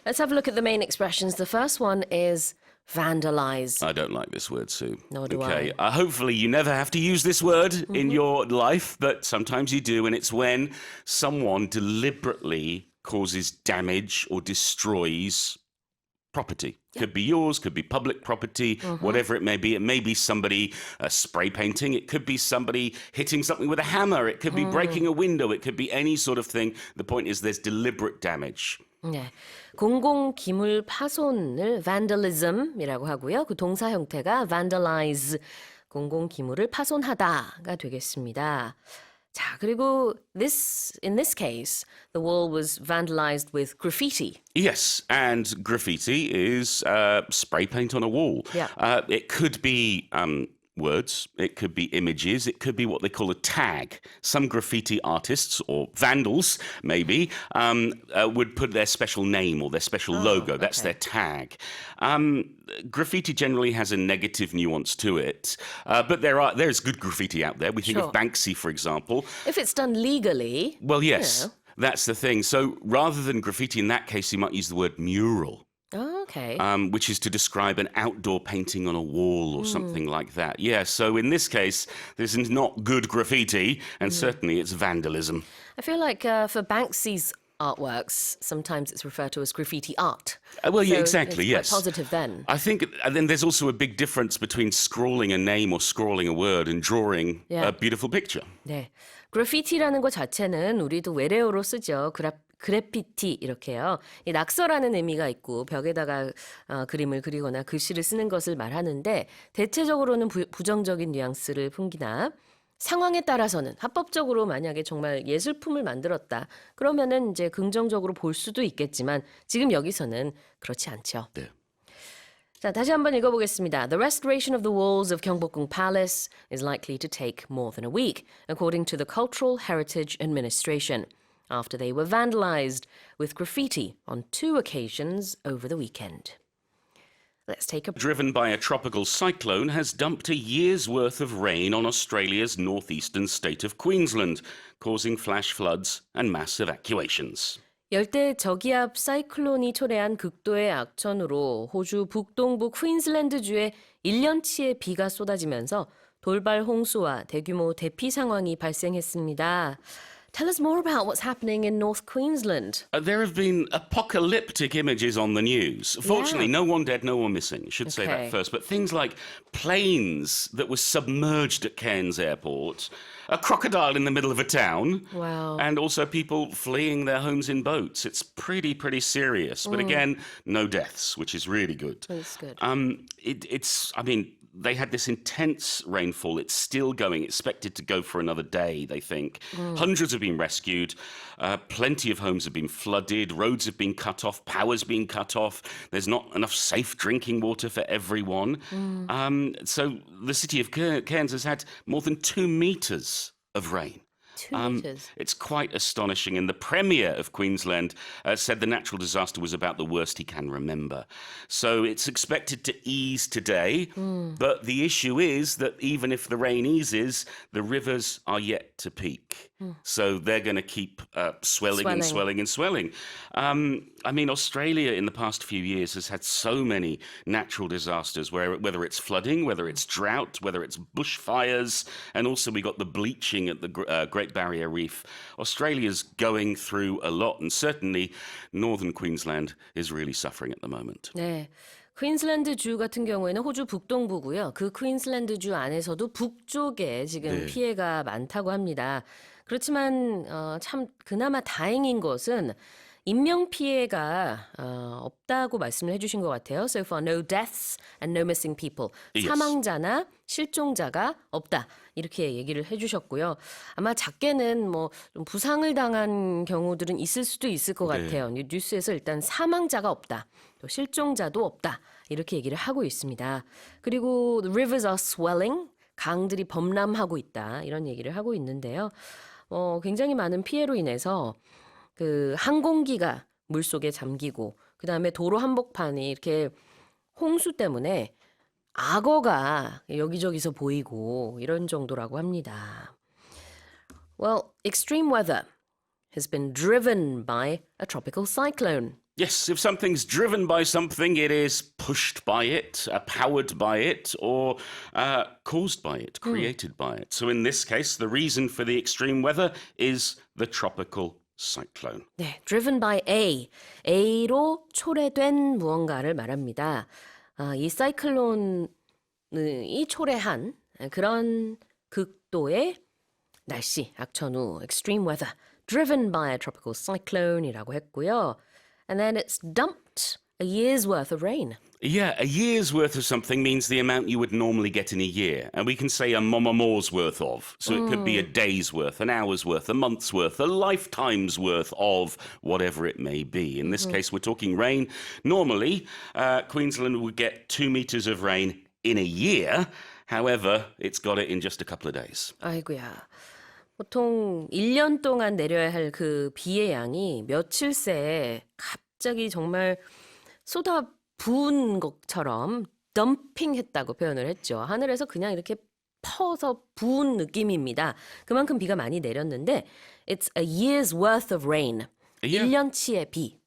Let's have a look at the main expressions. The first one is vandalize. I don't like this word, Sue. Nor do okay. Hopefully you never have to use this word in your life, but sometimes you do, and it's when someone deliberately causes damage or destroys property. Could be yours, could be public property, whatever it may be. It may be somebody spray painting. It could be somebody hitting something with a hammer. It could be breaking a window. It could be any sort of thing. The point is there's deliberate damage. 네. 공공 기물 파손을 vandalism이라고 하고요. 그 동사 형태가 vandalize, 공공 기물을 파손하다가 되겠습니다. 자, 그리고 in this case, the wall was vandalized with graffiti. Yes, and graffiti is spray paint on a wall. Yeah. It could be words, it could be images, it could be what they call a tag. Some graffiti artists or vandals, maybe, would put their special name or their special logo. That's their tag. Graffiti generally has a negative nuance to it, but there's good graffiti out there. We think of Banksy, for example. If it's done legally. Well, yes, you know. that's the thing. So rather than graffiti in that case, you might use the word mural. Oh, okay. Which is to describe an outdoor painting on a wall or something like that. Yeah, so in this case, this is not good graffiti, and certainly it's vandalism. I feel like for Banksy's artworks, sometimes it's referred to as graffiti art. Well, yeah, So exactly, it's yes. quite positive then. I think, and then there's also a big difference between scrawling a name or scrawling a word and drawing Yeah. a beautiful picture. 네. 그래피티라는 것 자체는 우리도 외래어로 쓰죠. 그래피티 이렇게요. 이 낙서라는 의미가 있고 벽에다가 그림을 그리거나 글씨를 쓰는 것을 말하는데 대체적으로는 부정적인 뉘앙스를 풍기나 상황에 따라서는 합법적으로 만약에 정말 예술품을 만들었다. 그러면은 이제 긍정적으로 볼 수도 있겠지만 지금 여기서는 그렇지 않죠. 네. 자, 다시 한번 읽어보겠습니다. The restoration of the walls of Gyeongbokgung Palace is likely to take more than a week, according to the Cultural Heritage Administration, after they were vandalized with graffiti on 2 occasions over the weekend. Let's take a... Driven by a tropical cyclone, has dumped a year's worth of rain on Australia's northeastern state of Queensland, causing flash floods and mass evacuations. 열대 저기압 사이클론이 초래한 극도의 악천후로 호주 북동부 퀸즐랜드주에 1년치의 비가 쏟아지면서 돌발 홍수와 대규모 대피 상황이 발생했습니다. Tell us more about what's happening in North Queensland. There have been apocalyptic images on the news. Fortunately, no one dead, no one missing. Should say Okay. that first. But things like planes that were submerged at Cairns Airport, a crocodile in the middle of a town, Wow. and also people fleeing their homes in boats. It's pretty serious. But again, no deaths, which is really good. That's good. It's, I mean, they had this intense rainfall. It's still going, expected to go for another day, they think. Hundreds have been rescued. Plenty of homes have been flooded. Roads have been cut off. Power's been cut off. There's not enough safe drinking water for everyone. So the city of Cairns has had more than 2 meters of rain. 2 meters. It's quite astonishing. And the Premier of Queensland said the natural disaster was about the worst he can remember. So it's expected to ease today. But the issue is that even if the rain eases, the rivers are yet to peak. So they're going to keep swelling and swelling and swelling. I mean, Australia in the past few years has had so many natural disasters, whether it's flooding, whether it's drought, whether it's bushfires, and also we got the bleaching at the Great Barrier Reef. Australia's going through a lot, and certainly northern Queensland is really suffering at the moment. 네. 퀸슬랜드 주 같은 경우에는 호주 북동부고요. 그 퀸슬랜드 주 안에서도 북쪽에 지금 피해가 많다고 합니다. 그렇지만 참 그나마 다행인 것은 인명 피해가 없다고 말씀을 해주신 것 같아요. So far, no deaths and no missing people. Yes. 사망자나 실종자가 없다. 이렇게 얘기를 해주셨고요. 아마 작게는 뭐 좀 부상을 당한 경우들은 있을 수도 있을 것 같아요. 뉴스에서 일단 사망자가 없다. 또 실종자도 없다. 이렇게 얘기를 하고 있습니다. 그리고 the rivers are swelling. 강들이 범람하고 있다. 이런 얘기를 하고 있는데요. 굉장히 많은 피해로 인해서 그 항공기가 물속에 잠기고 그다음에 도로 한복판이 이렇게 홍수 때문에 악어가 여기저기서 보이고 이런 정도라고 합니다. Well, extreme weather has been driven by a tropical cyclone. Yes, if something's driven by something, it is pushed by it, powered by it, or caused by it, created by it. So in this case, the reason for the extreme weather is the tropical cyclone. 네, driven by A. A로 초래된 무언가를 말합니다. 이 사이클론이 초래한 그런 극도의 날씨, 악천후, extreme weather, driven by a tropical cyclone이라고 했고요. And then it's dumped a year's worth of rain. Yeah, a year's worth of something means the amount you would normally get in a year. And we can say a more's worth of. So it could be a day's worth, an hour's worth, a month's worth, a lifetime's worth of whatever it may be. In this case, we're talking rain. Normally, Queensland would get 2 meters of rain in a year. However, it's got it in just a couple of days. 아이고야. 보통 1년 동안 내려야 할 그 비의 양이 며칠 새에 갑자기 정말 쏟아 부은 것처럼 덤핑했다고 표현을 했죠. 하늘에서 그냥 이렇게 퍼서 부은 느낌입니다. 그만큼 비가 많이 내렸는데 It's a year's worth of rain. Yeah. 1년치의 비.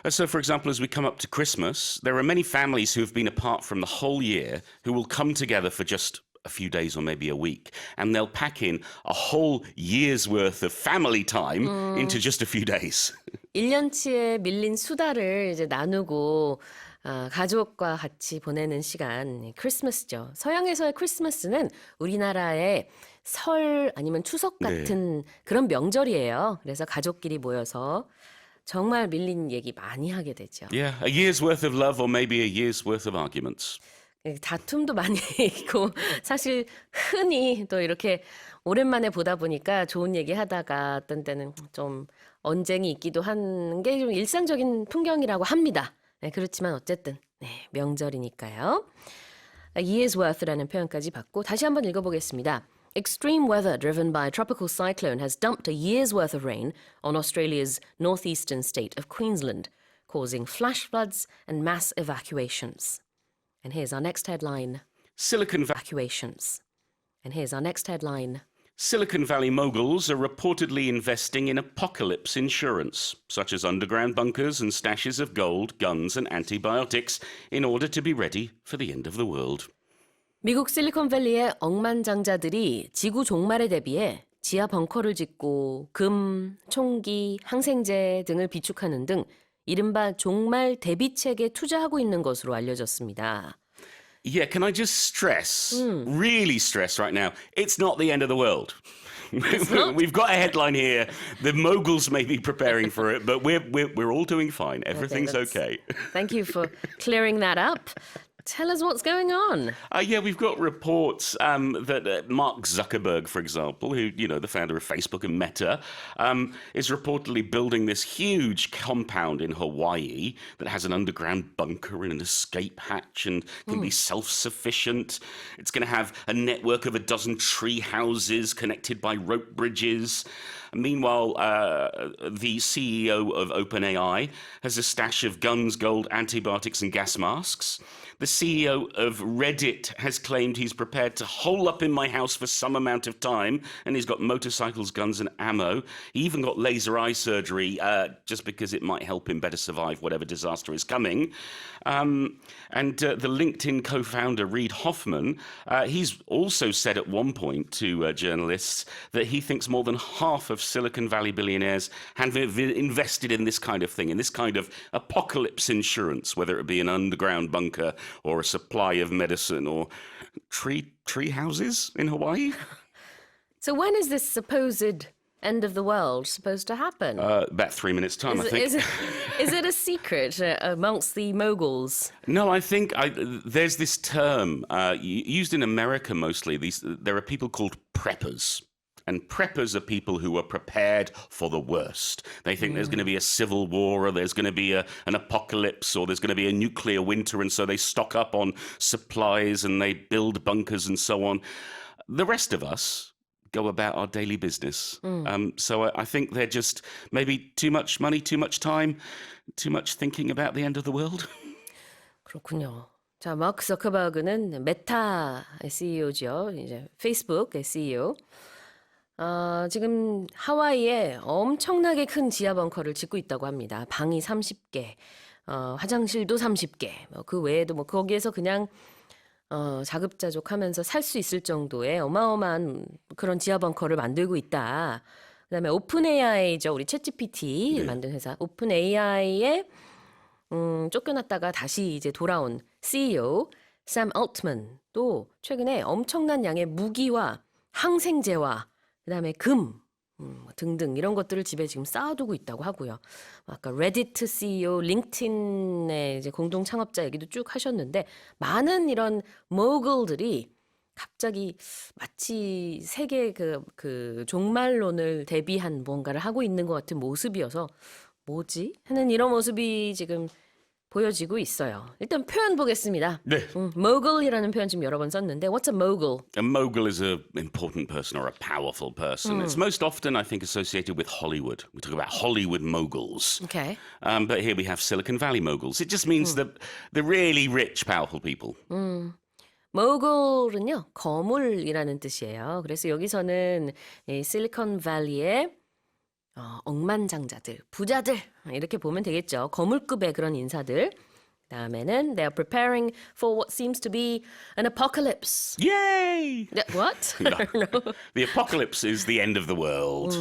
So, for example, as we come up to Christmas, there are many families who have been apart from the whole year who will come together for just a few days or maybe a week, and they'll pack in a whole year's worth of family time into just a few days. 1년치의 밀린 수다를 이제 나누고 가족과 같이 보내는 시간, 크리스마스죠. 서양에서의 크리스마스는 우리나라의 설 아니면 추석 같은 그런 명절이에요. 그래서 가족끼리 모여서 정말 밀린 얘기 많이 하게 되죠. Yeah, a year's worth of love or maybe a year's worth of arguments. 다툼도 많이 있고 사실 흔히 또 이렇게 오랜만에 보다 보니까 좋은 얘기 하다가 어떤 때는 좀 언쟁이 있기도 하는 게 좀 일상적인 풍경이라고 합니다. 네, 그렇지만 어쨌든 명절이니까요. A year's worth라는 표현까지 받고 다시 한번 읽어보겠습니다. Extreme weather driven by a tropical cyclone has dumped a year's worth of rain on Australia's northeastern state of Queensland, causing flash floods and mass evacuations. And here's our next headline. Evacuations. And here's our next headline. Silicon Valley moguls are reportedly investing in apocalypse insurance, such as underground bunkers and stashes of gold, guns and antibiotics, in order to be ready for the end of the world. 미국 실리콘밸리의 억만장자들이 지구 종말에 대비해 지하 벙커를 짓고 금, 총기, 항생제 등을 비축하는 등 이른바 종말 대비책에 투자하고 있는 것으로 알려졌습니다. Yeah, can I just stress, really stress right now, it's not the end of the world. We've got a headline here. The moguls may be preparing for it, but we're all doing fine. Everything's okay. Thank you for clearing that up. Tell us what's going on. Yeah, we've got reports that Mark Zuckerberg, for example, who, the founder of Facebook and Meta, is reportedly building this huge compound in Hawaii that has an underground bunker and an escape hatch and can be self-sufficient. It's going to have a network of a dozen tree houses connected by rope bridges. Meanwhile, the CEO of OpenAI has a stash of guns, gold, antibiotics, and gas masks. The CEO of Reddit has claimed he's prepared to hole up in my house for some amount of time, and he's got motorcycles, guns, and ammo. He even got laser eye surgery just because it might help him better survive whatever disaster is coming. And the LinkedIn co-founder, Reid Hoffman, he's also said at one point to journalists that he thinks more than half of Silicon Valley billionaires have invested in this kind of thing, in this kind of apocalypse insurance, whether it be an underground bunker or a supply of medicine or tree houses in Hawaii. So when is this supposed end of the world supposed to happen? About 3 minutes' time, I think. Is it a secret amongst the moguls? No, I think there's this term used in America mostly. There are people called preppers. And preppers are people who are prepared for the worst. They think there's going to be a civil war or there's going to be an apocalypse or there's going to be a nuclear winter, and so they stock up on supplies and they build bunkers and so on. The rest of us go about our daily business. So I think they're just maybe too much money, too much time, too much thinking about the end of the world. 그렇군요. 자, 마크 저커버그는 메타 CEO죠. 이제 페이스북 CEO. 지금 하와이에 엄청나게 큰 지하 벙커를 짓고 있다고 합니다. 방이 30개, 화장실도 30개. 그 외에도 거기에서 그냥 자급자족하면서 살 수 있을 정도의 어마어마한 그런 지하 벙커를 만들고 있다. 그다음에 오픈 AI죠. 우리 챗GPT 만든 회사 오픈 AI에 쫓겨났다가 다시 이제 돌아온 CEO 샘 얼트만도 최근에 엄청난 양의 무기와 항생제와 그다음에 금 등등 이런 것들을 집에 지금 쌓아두고 있다고 하고요. 아까 레디트 CEO, 링크드인의 이제 공동 창업자 얘기도 쭉 하셨는데 많은 이런 모글들이 갑자기 마치 세계 그 종말론을 대비한 뭔가를 하고 있는 것 같은 모습이어서 뭐지? 하는 이런 모습이 지금 보여지고 있어요. 일단 표현 보겠습니다. 네. mogul이라는 표현 지금 여러 번 썼는데 what's a mogul? A mogul is an important person or a powerful person. It's most often, I think, associated with Hollywood. We talk about Hollywood moguls. Okay. But here we have Silicon Valley moguls. It just means the really rich, powerful people. mogul은요, 거물이라는 뜻이에요. 그래서 여기서는 이 실리콘밸리의 억만장자들, 부자들 이렇게 보면 되겠죠. 거물급의 그런 인사들. 다음에는 they are preparing for what seems to be an apocalypse. Yay! What? No. The apocalypse is the end of the world.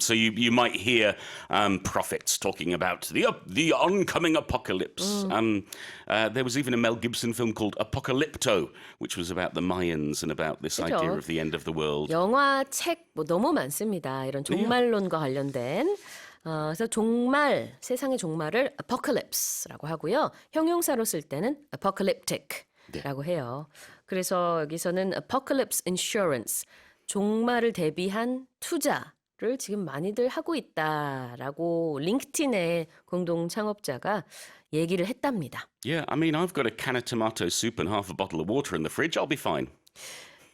So you might hear prophets talking about the oncoming apocalypse. There was even a Mel Gibson film called Apocalypto, which was about the Mayans and about this 그렇죠. idea of the end of the world. 영화, 책 너무 많습니다. 이런 종말론과 관련된. 그래서 종말, 세상의 종말을 apocalypse라고 하고요. 형용사로 쓸 때는 apocalyptic라고 해요. 그래서 여기서는 apocalypse insurance, 종말을 대비한 투자를 지금 많이들 하고 있다라고 링크드인의 공동 창업자가 얘기를 했답니다. Yeah, I mean, I've got a can of tomato soup and half a bottle of water in the fridge. I'll be fine.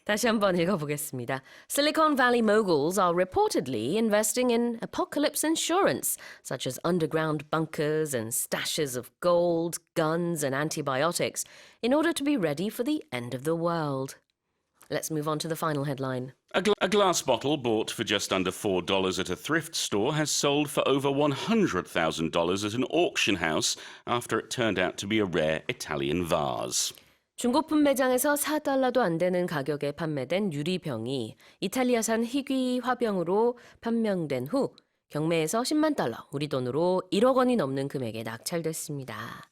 다시 한번 읽어보겠습니다. Silicon Valley moguls are reportedly investing in apocalypse insurance, such as underground bunkers and stashes of gold, guns, and antibiotics, in order to be ready for the end of the world. Let's move on to the final headline. A glass bottle bought for just under $4 at a thrift store has sold for over $100,000 at an auction house after it turned out to be a rare Italian vase. 중고품 매장에서 4달러도 안 되는 가격에 판매된 유리병이 이탈리아산 희귀 화병으로 판명된 후 경매에서 10만 달러, 우리 돈으로 1억 원이 넘는 금액에 낙찰됐습니다.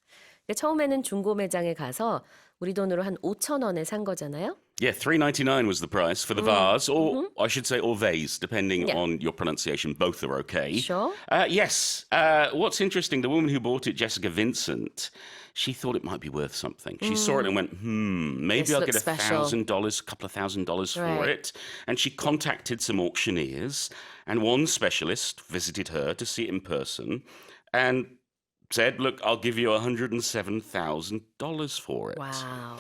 처음에는 중고 매장에 가서 우리 돈으로 한 5천 원에 산 거잖아요. Yeah, $3.99 was the price for the vase, or I should say, or vase, depending on your pronunciation. Both are okay. Sure. Yes. What's interesting, the woman who bought it, Jessica Vincent, she thought it might be worth something. She saw it and went, maybe This I'll get looks special. $1,000, a couple of $1,000 for Right. it. And she contacted some auctioneers, and one specialist visited her to see it in person and said, look, I'll give you $107,000 for it. Wow.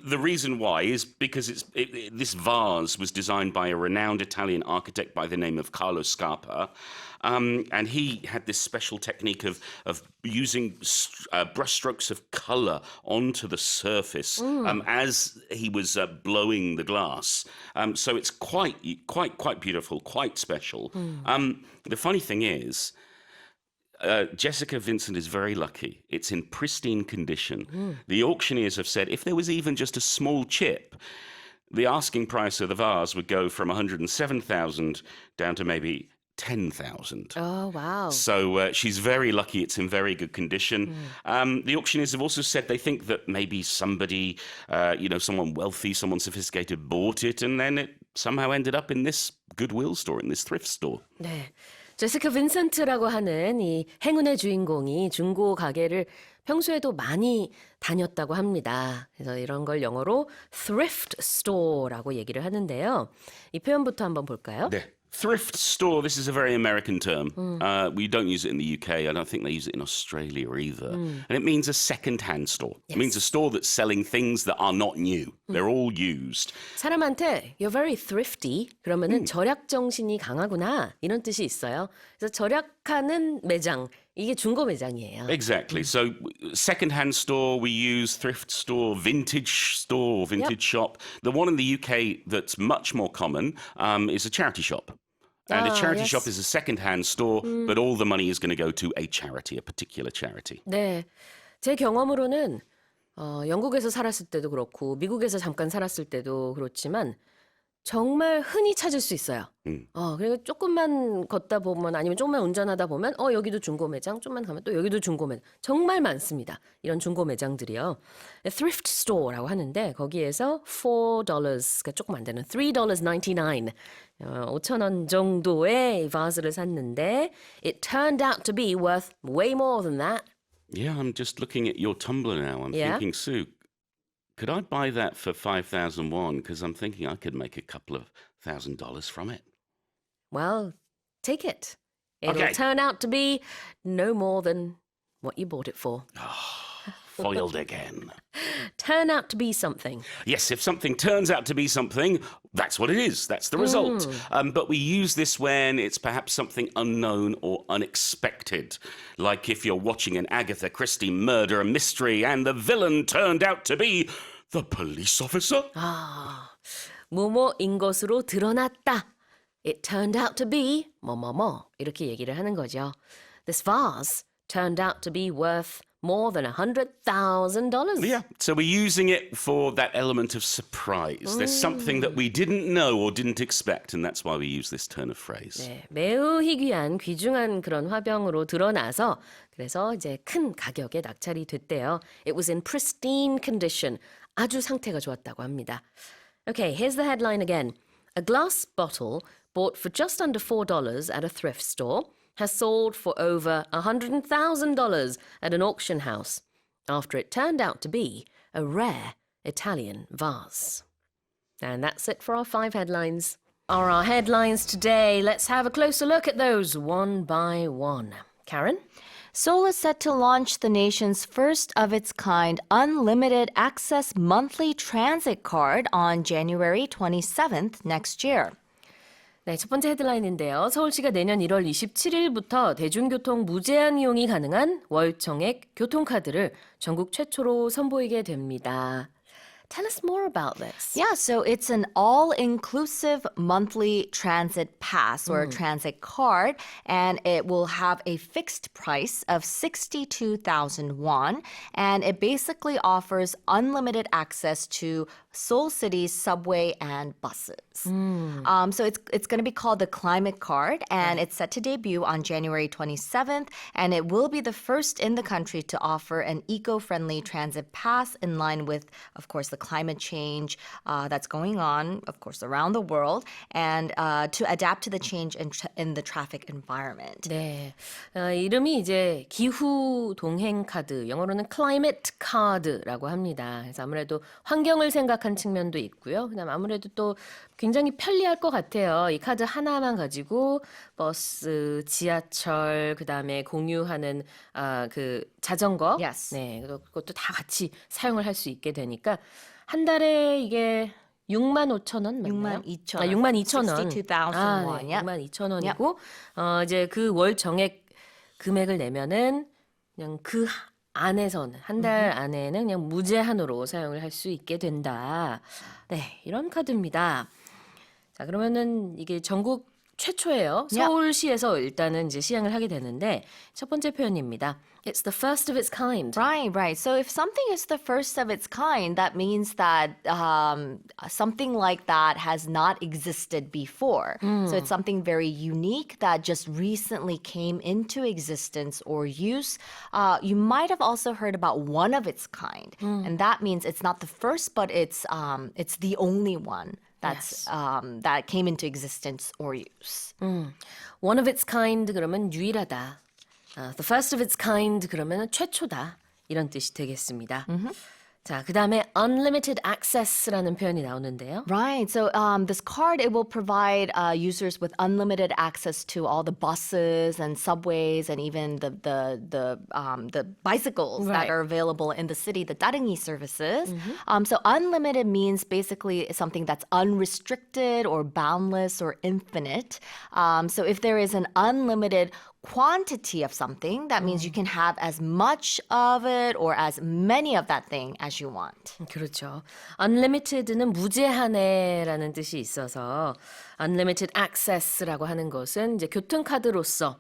The reason why is because this vase was designed by a renowned Italian architect by the name of Carlo Scarpa. And he had this special technique of using brushstrokes of color onto the surface as he was blowing the glass. So it's quite beautiful, quite special. The funny thing is, Jessica Vincent is very lucky. It's in pristine condition. The auctioneers have said if there was even just a small chip, the asking price of the vase would go from 107,000 down to maybe 10,000. Oh, wow. So she's very lucky. It's in very good condition. The auctioneers have also said they think that maybe somebody, someone wealthy, someone sophisticated bought it, and then it somehow ended up in this Goodwill store, in this thrift store. 네. 제시카 빈센트라고 하는 이 행운의 주인공이 중고 가게를 평소에도 많이 다녔다고 합니다. 그래서 이런 걸 영어로 thrift store라고 얘기를 하는데요. 이 표현부터 한번 볼까요? 네. Thrift store, this is a very American term. We don't use it in the UK. I don't think they use it in Australia either. And it means a second-hand store. It means a store that's selling things that are not new. They're all used. 사람한테 you're very thrifty 그러면은 절약 정신이 강하구나 이런 뜻이 있어요. 그래서 절약하는 매장 이게 중고 매장이에요. Exactly. So second-hand store, we use thrift store, vintage shop. The one in the UK that's much more common is a charity shop. And a charity shop is a second-hand store, but all the money is going to go to a charity, a particular charity. 네, 제 경험으로는 영국에서 살았을 때도 그렇고 미국에서 잠깐 살았을 때도 그렇지만 정말 흔히 찾을 수 있어요. 그리고 조금만 걷다 보면 아니면 조금만 운전하다 보면 여기도 중고 매장, 좀만 가면 또 여기도 중고 매장. 정말 많습니다. 이런 중고 매장들이요. thrift store라고 하는데 거기에서 $4가 조금 안 되는 $3.99 5,000원 정도의 바즈를 샀는데 it turned out to be worth way more than that. Yeah, I'm just looking at your tumbler now. I'm Yeah? thinking, Sue, could I buy that for 5,001? Because I'm thinking I could make a couple of $1,000 from it. Well, take it. It'll Okay. turn out to be no more than what you bought it for. Foiled again. Turn out to be something. Yes, if something turns out to be something, that's what it is. That's the result. But we use this when it's perhaps something unknown or unexpected. Like if you're watching an Agatha Christie murder mystery and the villain turned out to be the police officer. 뭐뭐인 것으로 드러났다. It turned out to be 뭐뭐뭐 이렇게 얘기를 하는 거죠. This vase turned out to be worth more than $100,000. Yeah, so we're using it for that element of surprise. There's something that we didn't know or didn't expect, and that's why we use this turn of phrase. 네, 매우 희귀한 귀중한 그런 화병으로 드러나서 그래서 이제 큰 가격에 낙찰이 됐대요. It was in pristine condition. 아주 상태가 좋았다고 합니다. Okay, here's the headline again. A glass bottle bought for just under $4 at a thrift store has sold for over $100,000 at an auction house after it turned out to be a rare Italian vase. And that's it for our 5 headlines. Our headlines today. Let's have a closer look at those one by one. Karen? Seoul is set to launch the nation's first of its kind unlimited access monthly transit card on January 27th next year. 네, 첫 번째 헤드라인인데요. 서울시가 내년 1월 27일부터 대중교통 무제한 이용이 가능한 월정액 교통카드를 전국 최초로 선보이게 됩니다. Tell us more about this. Yeah, so it's an all-inclusive monthly transit pass or transit card, and it will have a fixed price of 62,000 won, and it basically offers unlimited access to Seoul City's subway and buses. So it's going to be called the Climate Card, and it's set to debut on January 27th, and it will be the first in the country to offer an eco-friendly transit pass in line with, of course, the climate change that's going on, of course, around the world, and to adapt to the change in the traffic environment. 네, 이름이 이제 기후 동행 카드, 영어로는 climate card라고 합니다. 그래서 아무래도 환경을 생각한 측면도 있고요. 그다음 아무래도 또 굉장히 편리할 것 같아요. 이 카드 하나만 가지고 버스, 지하철, 그다음에 공유하는 그 자전거, Yes. 네, 그것도 다 같이 사용을 할 수 있게 되니까 한 달에 이게 65,000원 맞나요? 62,000원. 62,000원. 62,000 won. 네, Yep. 62,000원이고 이제 그 월 정액 금액을 내면은 그냥 그 안에서는 한 달 안에는 그냥 무제한으로 사용을 할 수 있게 된다. 네, 이런 카드입니다. 자, 그러면은 이게 전국 최초예요. 서울시에서 일단은 이제 시행을 하게 되는데 첫 번째 표현입니다. It's the first of its kind. Right. So if something is the first of its kind, that means that something like that has not existed before. So it's something very unique that just recently came into existence or use. You might have also heard about one of its kind, and that means it's not the first, but it's the only one that's that came into existence or use. One of its kind 그러면 유일하다. The first of its kind 그러면 최초다. 이런 뜻이 되겠습니다. 자, 그 다음에 unlimited access라는 표현이 나오는데요. Right. So this card, it will provide users with unlimited access to all the buses and subways and even the bicycles Right. that are available in the city, the 따릉이 services. So unlimited means basically something that's unrestricted or boundless or infinite. So if there is an unlimited quantity of something, that means you can have as much of it or as many of that thing as you want. 그렇죠. unlimited는 무제한의라는 뜻이 있어서 unlimited access라고 하는 것은 이제 교통카드로서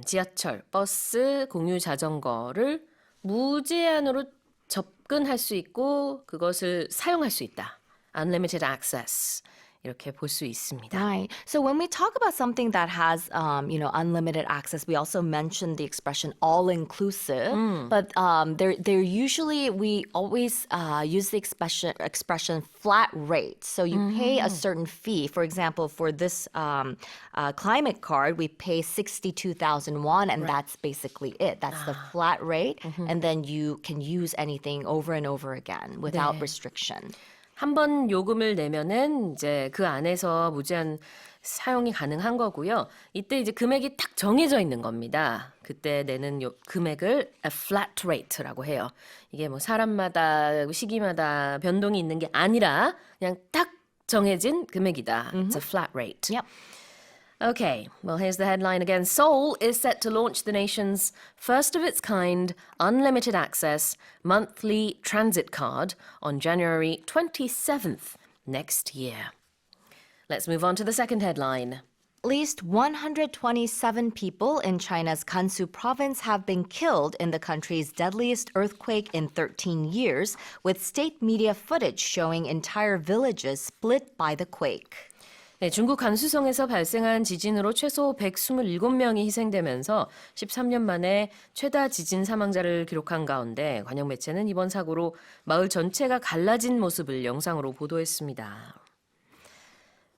지하철, 버스, 공유 자전거를 무제한으로 접근할 수 있고 그것을 사용할 수 있다. unlimited access. 이렇게 볼 수 있습니다. Right. So when we talk about something that has, unlimited access, we also mention the expression all-inclusive. But they're usually, we always use the expression flat rate. So you pay a certain fee. For example, for this climate card, we pay 62,000 won, and that's basically it. That's the flat rate. And then you can use anything over and over again without restriction. 한 번 요금을 내면은 이제 그 안에서 무제한 사용이 가능한 거고요. 이때 이제 금액이 딱 정해져 있는 겁니다. 그때 내는 금액을 a flat rate라고 해요. 이게 뭐 사람마다 시기마다 변동이 있는 게 아니라 그냥 딱 정해진 금액이다. It's a flat rate. Yep. Okay, well, here's the headline again. Seoul is set to launch the nation's first of its kind unlimited access monthly transit card on January 27th next year. Let's move on to the second headline. At least 127 people in China's Gansu province have been killed in the country's deadliest earthquake in 13 years, with state media footage showing entire villages split by the quake. 네, 중국 간수성에서 발생한 지진으로 최소 127명이 희생되면서 13년 만에 최다 지진 사망자를 기록한 가운데 관영 매체는 이번 사고로 마을 전체가 갈라진 모습을 영상으로 보도했습니다.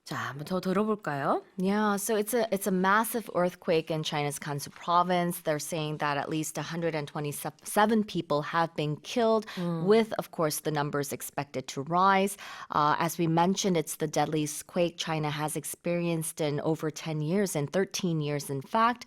자, 한번 더 들어볼까요? Yeah, so it's a massive earthquake in China's Gansu province. They're saying that at least 127 people have been killed, with, of course, the numbers expected to rise. As we mentioned, it's the deadliest quake China has experienced in over 10 years, in 13 years, in fact.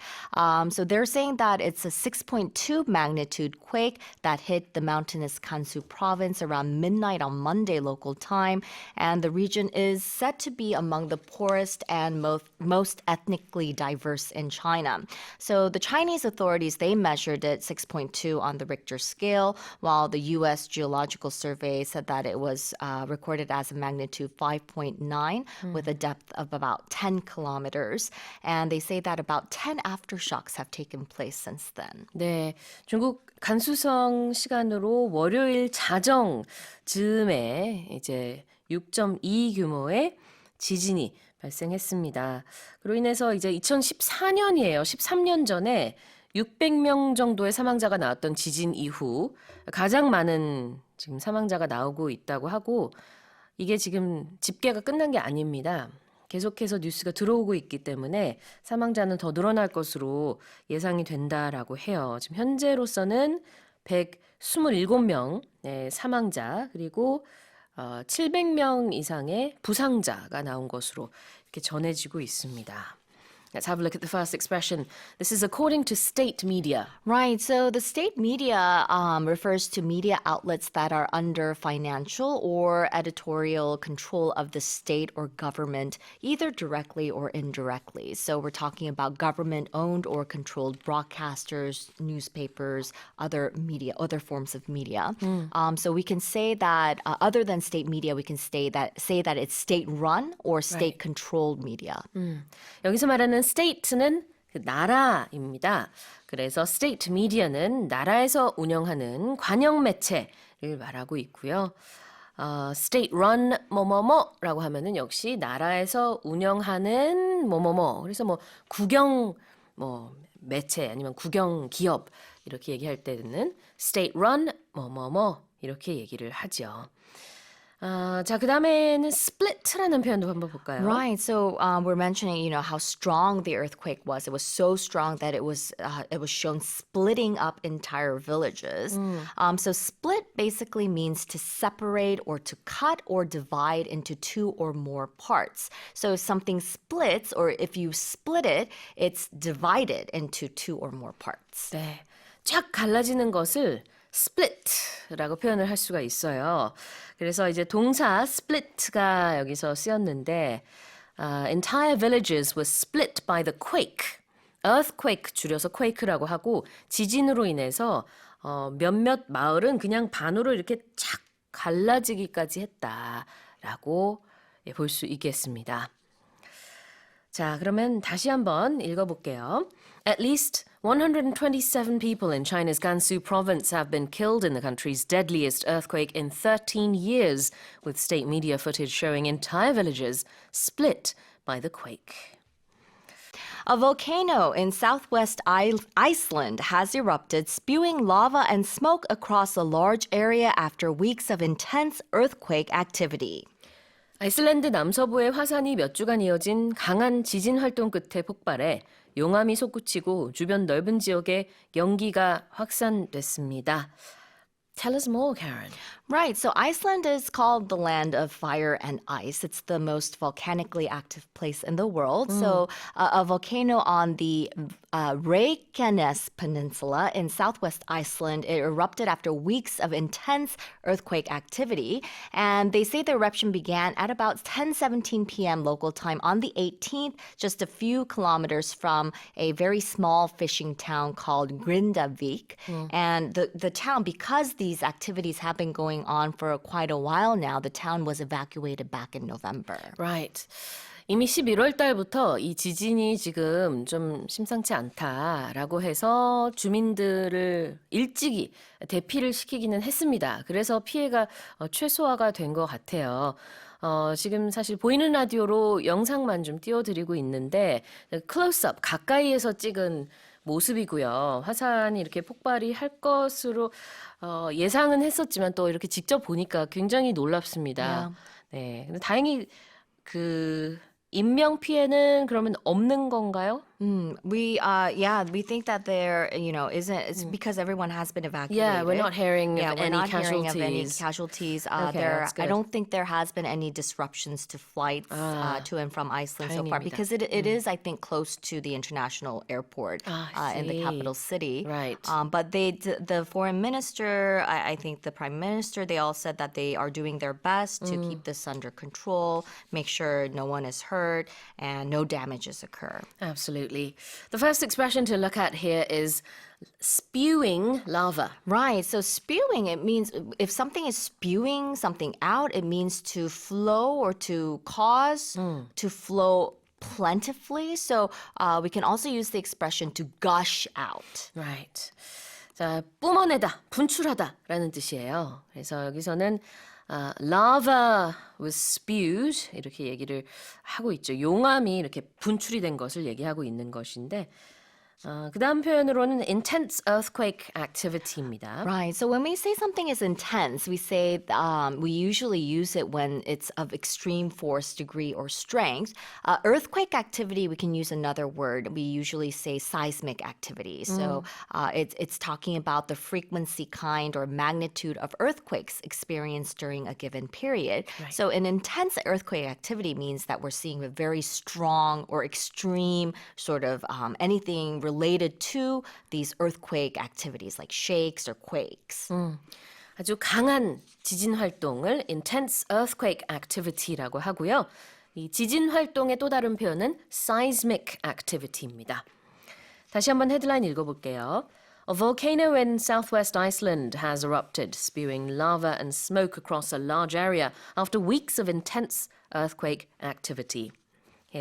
So they're saying that it's a 6.2 magnitude quake that hit the mountainous Gansu province around midnight on Monday local time, and the region is said to be among the poorest and most ethnically diverse in China. So the Chinese authorities, they measured it 6.2 on the Richter scale, while the U.S. Geological Survey said that it was recorded as a magnitude 5.9 with a depth of about 10 kilometers. And they say that about 10 aftershocks have taken place since then. 네, 중국 간수성 시간으로 월요일 자정 즈음에 이제 6.2 규모의 지진이 발생했습니다. 그로 인해서 이제 2014년이에요. 13년 전에 600명 정도의 사망자가 나왔던 지진 이후 가장 많은 지금 사망자가 나오고 있다고 하고 이게 지금 집계가 끝난 게 아닙니다. 계속해서 뉴스가 들어오고 있기 때문에 사망자는 더 늘어날 것으로 예상이 된다라고 해요. 지금 현재로서는 127명의 사망자 그리고 700명 이상의 부상자가 나온 것으로 이렇게 전해지고 있습니다. Let's have a look at the first expression. This is according to state media. Right. So the state media refers to media outlets that are under financial or editorial control of the state or government, either directly or indirectly. So we're talking about government-owned or controlled broadcasters, newspapers, other media, other forms of media. So we can say that other than state media, we can say that it's state-run or state-controlled media. 여기서 말하는 state는 그 나라입니다. 그래서 state media는 나라에서 운영하는 관영 매체를 말하고 있고요. state run 뭐뭐뭐라고 하면은 역시 나라에서 운영하는 뭐뭐뭐. 그래서 뭐 국영 매체 아니면 국영 기업 이렇게 얘기할 때는 state run 뭐뭐뭐 이렇게 얘기를 하죠. 자, 그 다음에는 split라는 표현도 한번 볼까요? Right. So we're mentioning, how strong the earthquake was. It was so strong that it was shown splitting up entire villages. So split basically means to separate or to cut or divide into two or more parts. So if something splits or if you split it, it's divided into two or more parts. 네, 쫙 갈라지는 것을 split라고 표현을 할 수가 있어요. 그래서 이제 동사 split가 여기서 쓰였는데 entire villages were split by the quake. earthquake 줄여서 quake라고 하고 지진으로 인해서 몇몇 마을은 그냥 반으로 이렇게 착 갈라지기까지 했다라고 볼 수 있겠습니다. 자, 그러면 다시 한번 읽어볼게요. At least 127 people in China's Gansu province have been killed in the country's deadliest earthquake in 13 years, with state media footage showing entire villages split by the quake. A volcano in southwest Iceland has erupted, spewing lava and smoke across a large area after weeks of intense earthquake activity. 아이슬란드 남서부의 화산이 몇 주간 이어진 강한 지진 활동 끝에 폭발해 용암이 솟구치고 주변 넓은 지역에 연기가 확산됐습니다. Tell us more, Karen. Right. So Iceland is called the land of fire and ice. It's the most volcanically active place in the world. So a volcano on the Reykjanes Peninsula in southwest Iceland, it erupted after weeks of intense earthquake activity. And they say the eruption began at about 10:17 p.m. local time on the 18th, just a few kilometers from a very small fishing town called Grindavik. And the town, because these activities have been going on for quite a while now, the town was evacuated back in November. Right. 이미 11월 달부터 이 지진이 지금 좀 심상치 않다라고 해서 주민들을 일찍이 대피를 시키기는 했습니다. 그래서 피해가 최소화가 된 것 같아요. 지금 사실 보이는 라디오로 영상만 좀 띄워드리고 있는데 클로스업 가까이에서 찍은 모습이고요. 화산이 이렇게 폭발이 할 것으로 예상은 했었지만 또 이렇게 직접 보니까 굉장히 놀랍습니다. 네, 근데 다행히 그 인명 피해는 그러면 없는 건가요? We think that there, isn't, it's because everyone has been evacuated. Yeah, we're not hearing of we're any not hearing casualties. of any casualties. Okay, that's I good. don't think there has been any disruptions to flights to and from Iceland so far 다행입니다. because it is, I think, close to the international airport in the see. capital city. Right. But the foreign minister, I think the prime minister, they all said that they are doing their best to keep this under control, make sure no one is hurt and no damages occur. Absolutely. The first expression to look at here is spewing lava. Right. So spewing, it means if something is spewing something out, it means to flow or to cause to flow plentifully. So we can also use the expression to gush out. Right. 자, 뿜어내다, 분출하다라는 뜻이에요. 그래서 여기서는 lava was spewed 이렇게 얘기를 하고 있죠. 용암이 이렇게 분출이 된 것을 얘기하고 있는 것인데 그 다음 표현으로는 intense earthquake activity입니다. Right. So when we say something is intense, we say we usually use it when it's of extreme force, degree, or strength. Earthquake activity, we can use another word. We usually say seismic activity. So it's talking about the frequency, kind, or magnitude of earthquakes experienced during a given period. So an intense earthquake activity means that we're seeing a very strong or extreme sort of anything related to these earthquake activities like shakes or quakes. 아주 강한 지진 활동을 intense earthquake activity라고 하고요. 이 지진 활동의 또 다른 표현은 seismic activity입니다. 다시 한번 헤드라인 읽어볼게요. A volcano in southwest Iceland has erupted, spewing lava and smoke across a large area after weeks of intense earthquake activity.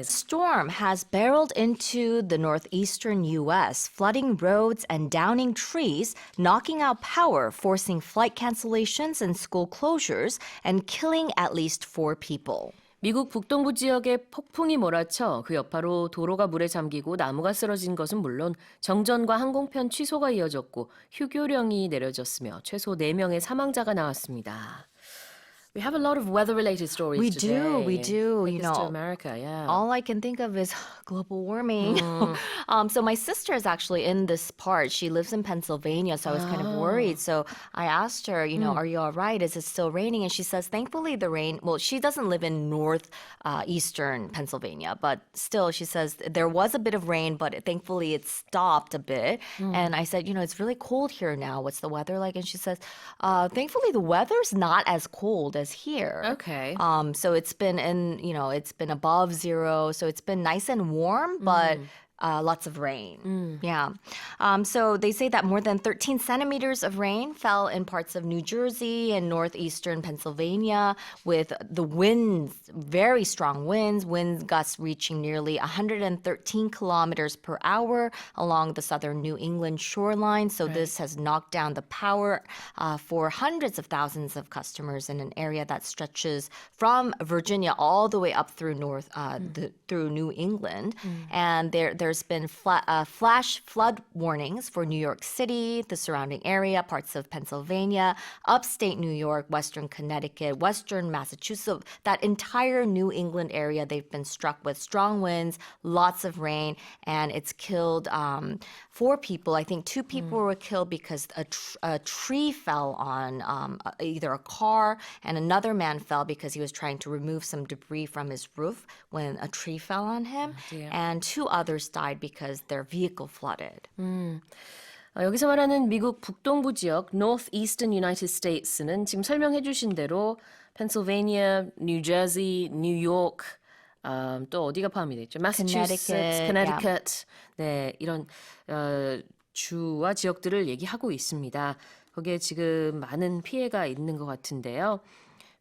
Storm has barreled into the northeastern U.S., flooding roads and downing trees, knocking out power, forcing flight cancellations and school closures, and killing at least 4 people. 미국 북동부 지역에 폭풍이 몰아쳐 그 여파로 도로가 물에 잠기고 나무가 쓰러진 것은 물론 정전과 항공편 취소가 이어졌고 휴교령이 내려졌으며 최소 4명의 사망자가 나왔습니다. We have a lot of weather-related stories We today. do. Take You us to know, America, yeah. all I can think of is global warming. So my sister is actually in this part. She lives in Pennsylvania, so I was kind of worried. So I asked her, are you all right? Is it still raining? And she says, thankfully the rain, well, she doesn't live in eastern Pennsylvania, but still she says there was a bit of rain, but thankfully it stopped a bit. And I said, it's really cold here now. What's the weather like? And she says, thankfully the weather's not as cold as here. Okay. So it's been it's been above 0, so it's been nice and warm, but lots of rain. Yeah. So they say that more than 13 centimeters of rain fell in parts of New Jersey and northeastern Pennsylvania with the winds, very strong winds, wind gusts reaching nearly 113 kilometers per hour along the southern New England shoreline. So this has knocked down the power for hundreds of thousands of customers in an area that stretches from Virginia all the way up through through New England. And there's been flash flood warnings for New York City, the surrounding area, parts of Pennsylvania, upstate New York, western Connecticut, western Massachusetts, that entire New England area. They've been struck with strong winds, lots of rain, and it's killed 4 people. I think 2 people were killed because a tree fell on either a car, and another man fell because he was trying to remove some debris from his roof when a tree fell on him. And 2 others died because their vehicle flooded. 여기서 말하는 미국 북동부 지역 Northeastern United States는 지금 설명해 주신 대로 펜실베니아, 뉴저지, 뉴욕, 또 어디가 포함이 되죠? Massachusetts, Connecticut. 네, 이런 주와 지역들을 얘기하고 있습니다. 거기에 지금 많은 피해가 있는 것 같은데요.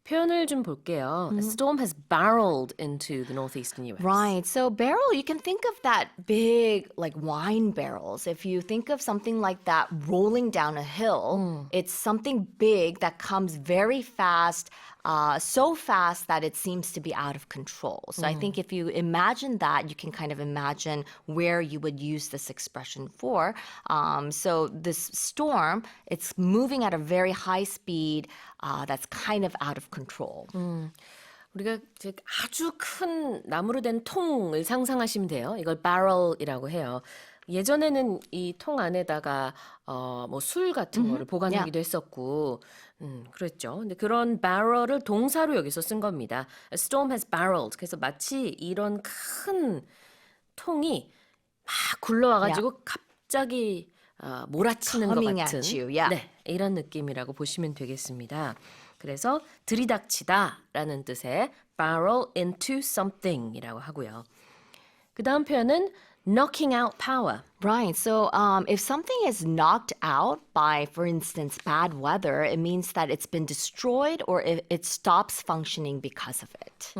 표현을 좀 볼게요. A storm has barreled into the northeastern U.S. Right. So barrel, you can think of that big, like wine barrels. If you think of something like that rolling down a hill, it's something big that comes very fast, so fast that it seems to be out of control. So I think if you imagine that, you can kind of imagine where you would use this expression for. So this storm, it's moving at a very high speed that's kind of out of control. 우리가 이제 아주 큰 나무로 된 통을 상상하시면 돼요. 이걸 barrel이라고 해요. 예전에는 이 통 안에다가 뭐 술 같은 거를 보관하기도 했었고, 그랬죠. 근데 그런 barrel을 동사로 여기서 쓴 겁니다. A storm has barreled. 그래서 마치 이런 큰 통이 막 굴러와가지고 갑자기 몰아치는 것 Coming 같은 at you, yeah. 네, 이런 느낌이라고 보시면 되겠습니다. 그래서 들이닥치다라는 뜻의 barrel into something이라고 하고요. 그 다음 표현은 knocking out power. Right. So if something is knocked out by, for instance, bad weather, it means that it's been destroyed or it stops functioning because of it.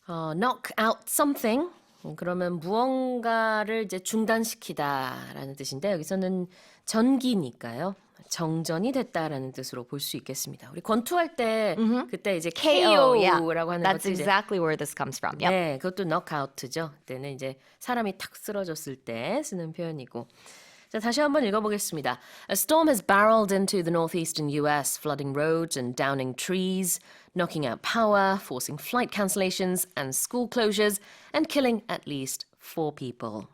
Knock out something 그러면 무언가를 이제 중단시키다라는 뜻인데 여기서는 전기니까요. 정전이 됐다라는 뜻으로 볼 수 있겠습니다. 우리 권투할 때 그때 이제 KO라고 하는 That's 것도 이제 exactly where this comes from. Yep. 네, 그것도 knockout죠. 그때는 이제 사람이 탁 쓰러졌을 때 쓰는 표현이고. 자, 다시 한번 읽어보겠습니다. A storm has barreled into the northeastern US, flooding roads and downing trees, knocking out power, forcing flight cancellations and school closures, and killing at least 4 people.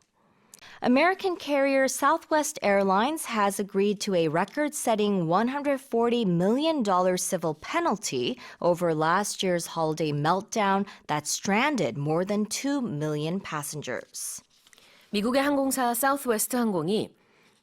American carrier Southwest Airlines has agreed to a record-setting $140 million civil penalty over last year's holiday meltdown that stranded more than 2 million passengers. 미국의 항공사 사우스웨스트 항공이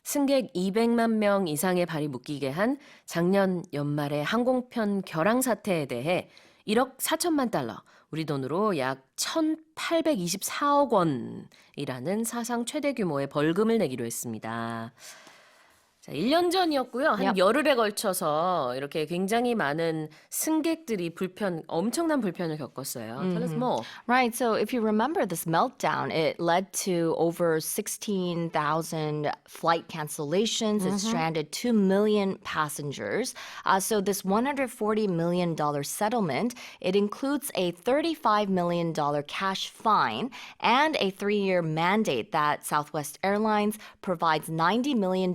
승객 200만 명 이상의 발이 묶이게 한 작년 연말의 항공편 결항 사태에 대해 1억 4천만 달러, 우리 돈으로 약 1,824억 원이라는 사상 최대 규모의 벌금을 내기로 했습니다. 자, 1년 전이었고요. 한 열흘에 걸쳐서 이렇게 굉장히 많은 승객들이 엄청난 불편을 겪었어요. Tell us more. Right, so if you remember this meltdown, it led to over 16,000 flight cancellations. It stranded 2 million passengers. So this $140 million settlement, it includes a $35 million cash fine and a 3-year mandate that Southwest Airlines provides $90 million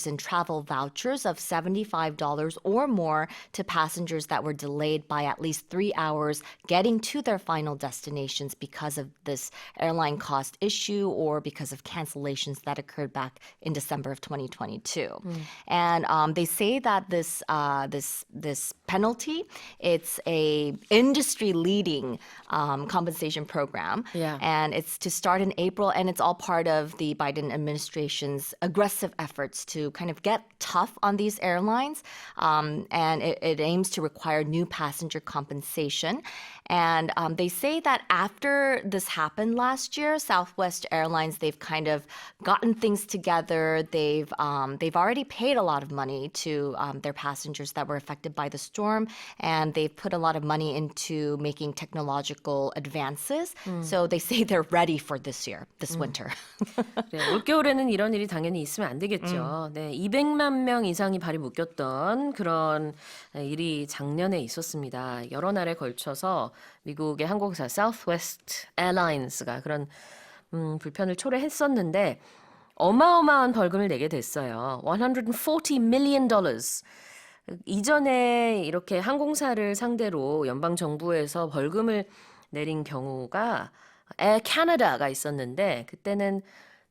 in travel vouchers of $75 or more to passengers that were delayed by at least 3 hours getting to their final destinations because of this airline cost issue or because of cancellations that occurred back in December of 2022. And they say that this penalty, it's a industry-leading compensation program, and it's to start in April, and it's all part of the Biden administration's aggressive efforts to kind of get tough on these airlines, and it aims to require new passenger compensation. And they say that after this happened last year, Southwest Airlines, they've kind of gotten things together. They've already paid a lot of money to their passengers that were affected by the storm, and they've put a lot of money into making technological advances. So they say they're ready for this year, this winter. 네, 올겨울에는 이런 일이 당연히 있으면 안 되겠죠. 네, 200만 명 이상이 발이 묶였던 그런 일이 작년에 있었습니다. 여러 날에 걸쳐서 미국의 항공사 Southwest Airlines가 그런 불편을 초래했었는데 어마어마한 벌금을 내게 됐어요. $140 million. 이전에 이렇게 항공사를 상대로 연방 정부에서 벌금을 내린 경우가 에어 캐나다가 있었는데 그때는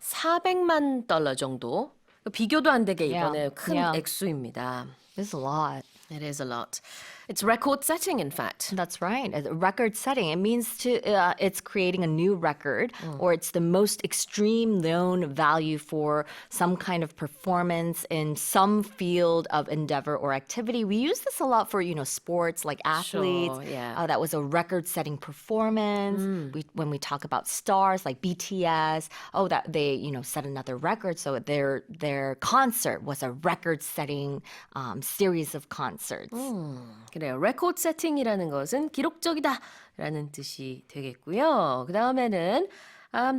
$400만 정도. 비교도 안 되게 이번에 큰 액수입니다. It's a lot. It is a lot. It's record-setting, in fact. That's right. A record setting. It means it's creating a new record, or it's the most extreme known value for some kind of performance in some field of endeavor or activity. We use this a lot for, sports, like athletes. Sure, yeah. That was a record-setting performance. When we talk about stars like BTS, that they, set another record. So their concert was a record-setting series of concerts. 그래요. record setting이라는 것은 기록적이다라는 뜻이 되겠고요. 그 다음에는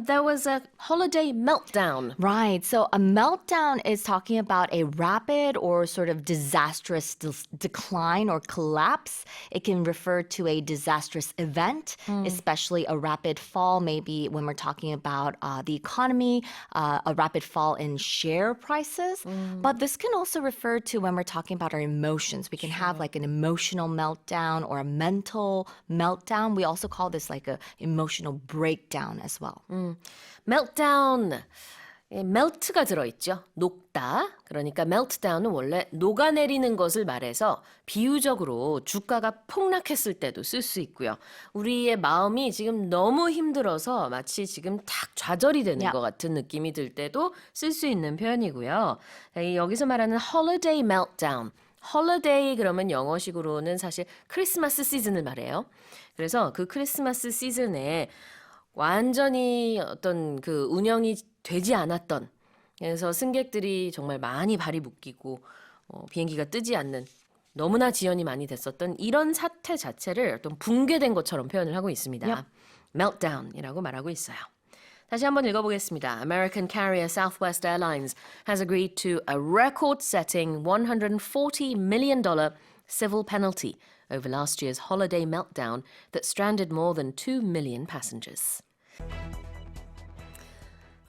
there was a holiday meltdown. Right. So a meltdown is talking about a rapid or sort of disastrous decline or collapse. It can refer to a disastrous event, especially a rapid fall, maybe when we're talking about the economy, a rapid fall in share prices. But this can also refer to when we're talking about our emotions. We can have like an emotional meltdown or a mental meltdown. We also call this like a emotional breakdown as well. meltdown. melt가 들어있죠. 녹다. 그러니까 meltdown은 원래 녹아내리는 것을 말해서 비유적으로 주가가 폭락했을 때도 쓸 수 있고요. 우리의 마음이 지금 너무 힘들어서 마치 지금 탁 좌절이 되는 것 같은 느낌이 들 때도 쓸 수 있는 표현이고요. 여기서 말하는 holiday meltdown. holiday 그러면 영어식으로는 사실 크리스마스 시즌을 말해요. 그래서 그 크리스마스 시즌에 완전히 어떤 그 운영이 되지 않았던, 그래서 승객들이 정말 많이 발이 묶이고 비행기가 뜨지 않는, 너무나 지연이 많이 됐었던 이런 사태 자체를 어떤 붕괴된 것처럼 표현을 하고 있습니다. meltdown이라고 말하고 있어요. 다시 한번 읽어보겠습니다. American carrier Southwest Airlines has agreed to a record-setting $140 million civil penalty over last year's holiday meltdown that stranded more than 2 million passengers.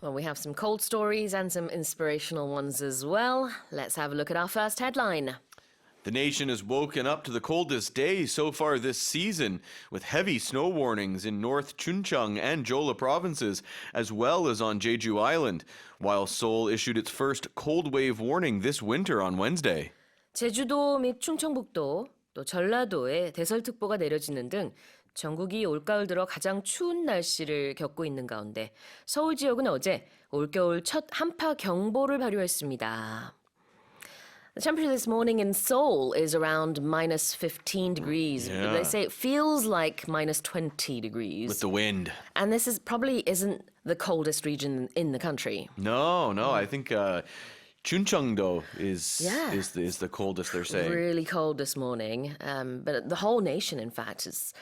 Well, we have some cold stories and some inspirational ones as well. Let's have a look at our first headline. The nation has woken up to the coldest day so far this season, with heavy snow warnings in North Chuncheong and Jeolla provinces, as well as on Jeju Island, while Seoul issued its first cold wave warning this winter on Wednesday. 제주도 및 충청북도, 또 전라도에 대설특보가 내려지는 등 전국이 올가을 들어 가장 추운 날씨를 겪고 있는 가운데 서울 지역은 어제 올겨울 첫 한파 경보를 발효했습니다. The temperature this morning in Seoul is around minus 15 degrees. Yeah. They say it feels like minus 20 degrees. With the wind. And this is probably isn't the coldest region in the country. No, I think Chuncheong-do is Yeah. the coldest they're saying. Really cold this morning. But the whole nation, in fact, is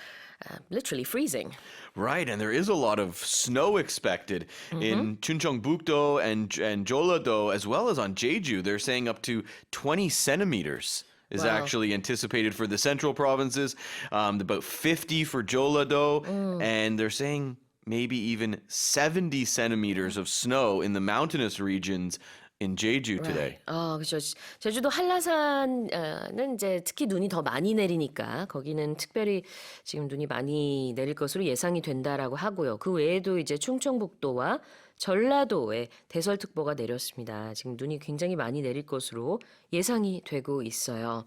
literally freezing. Right, and there is a lot of snow expected in Chuncheongbuk-do and Jeolla-do, as well as on Jeju. They're saying up to 20 centimeters is Wow. actually anticipated for the central provinces, about 50 for Jeolla-do, and they're saying maybe even 70 centimeters of snow in the mountainous regions in Jeju today. 그렇죠. 제주도 한라산은 이제 특히 눈이 더 많이 내리니까 거기는 특별히 지금 눈이 많이 내릴 것으로 예상이 된다라고 하고요. 그 외에도 이제 충청북도와 전라도에 대설특보가 내렸습니다. 지금 눈이 굉장히 많이 내릴 것으로 예상이 되고 있어요.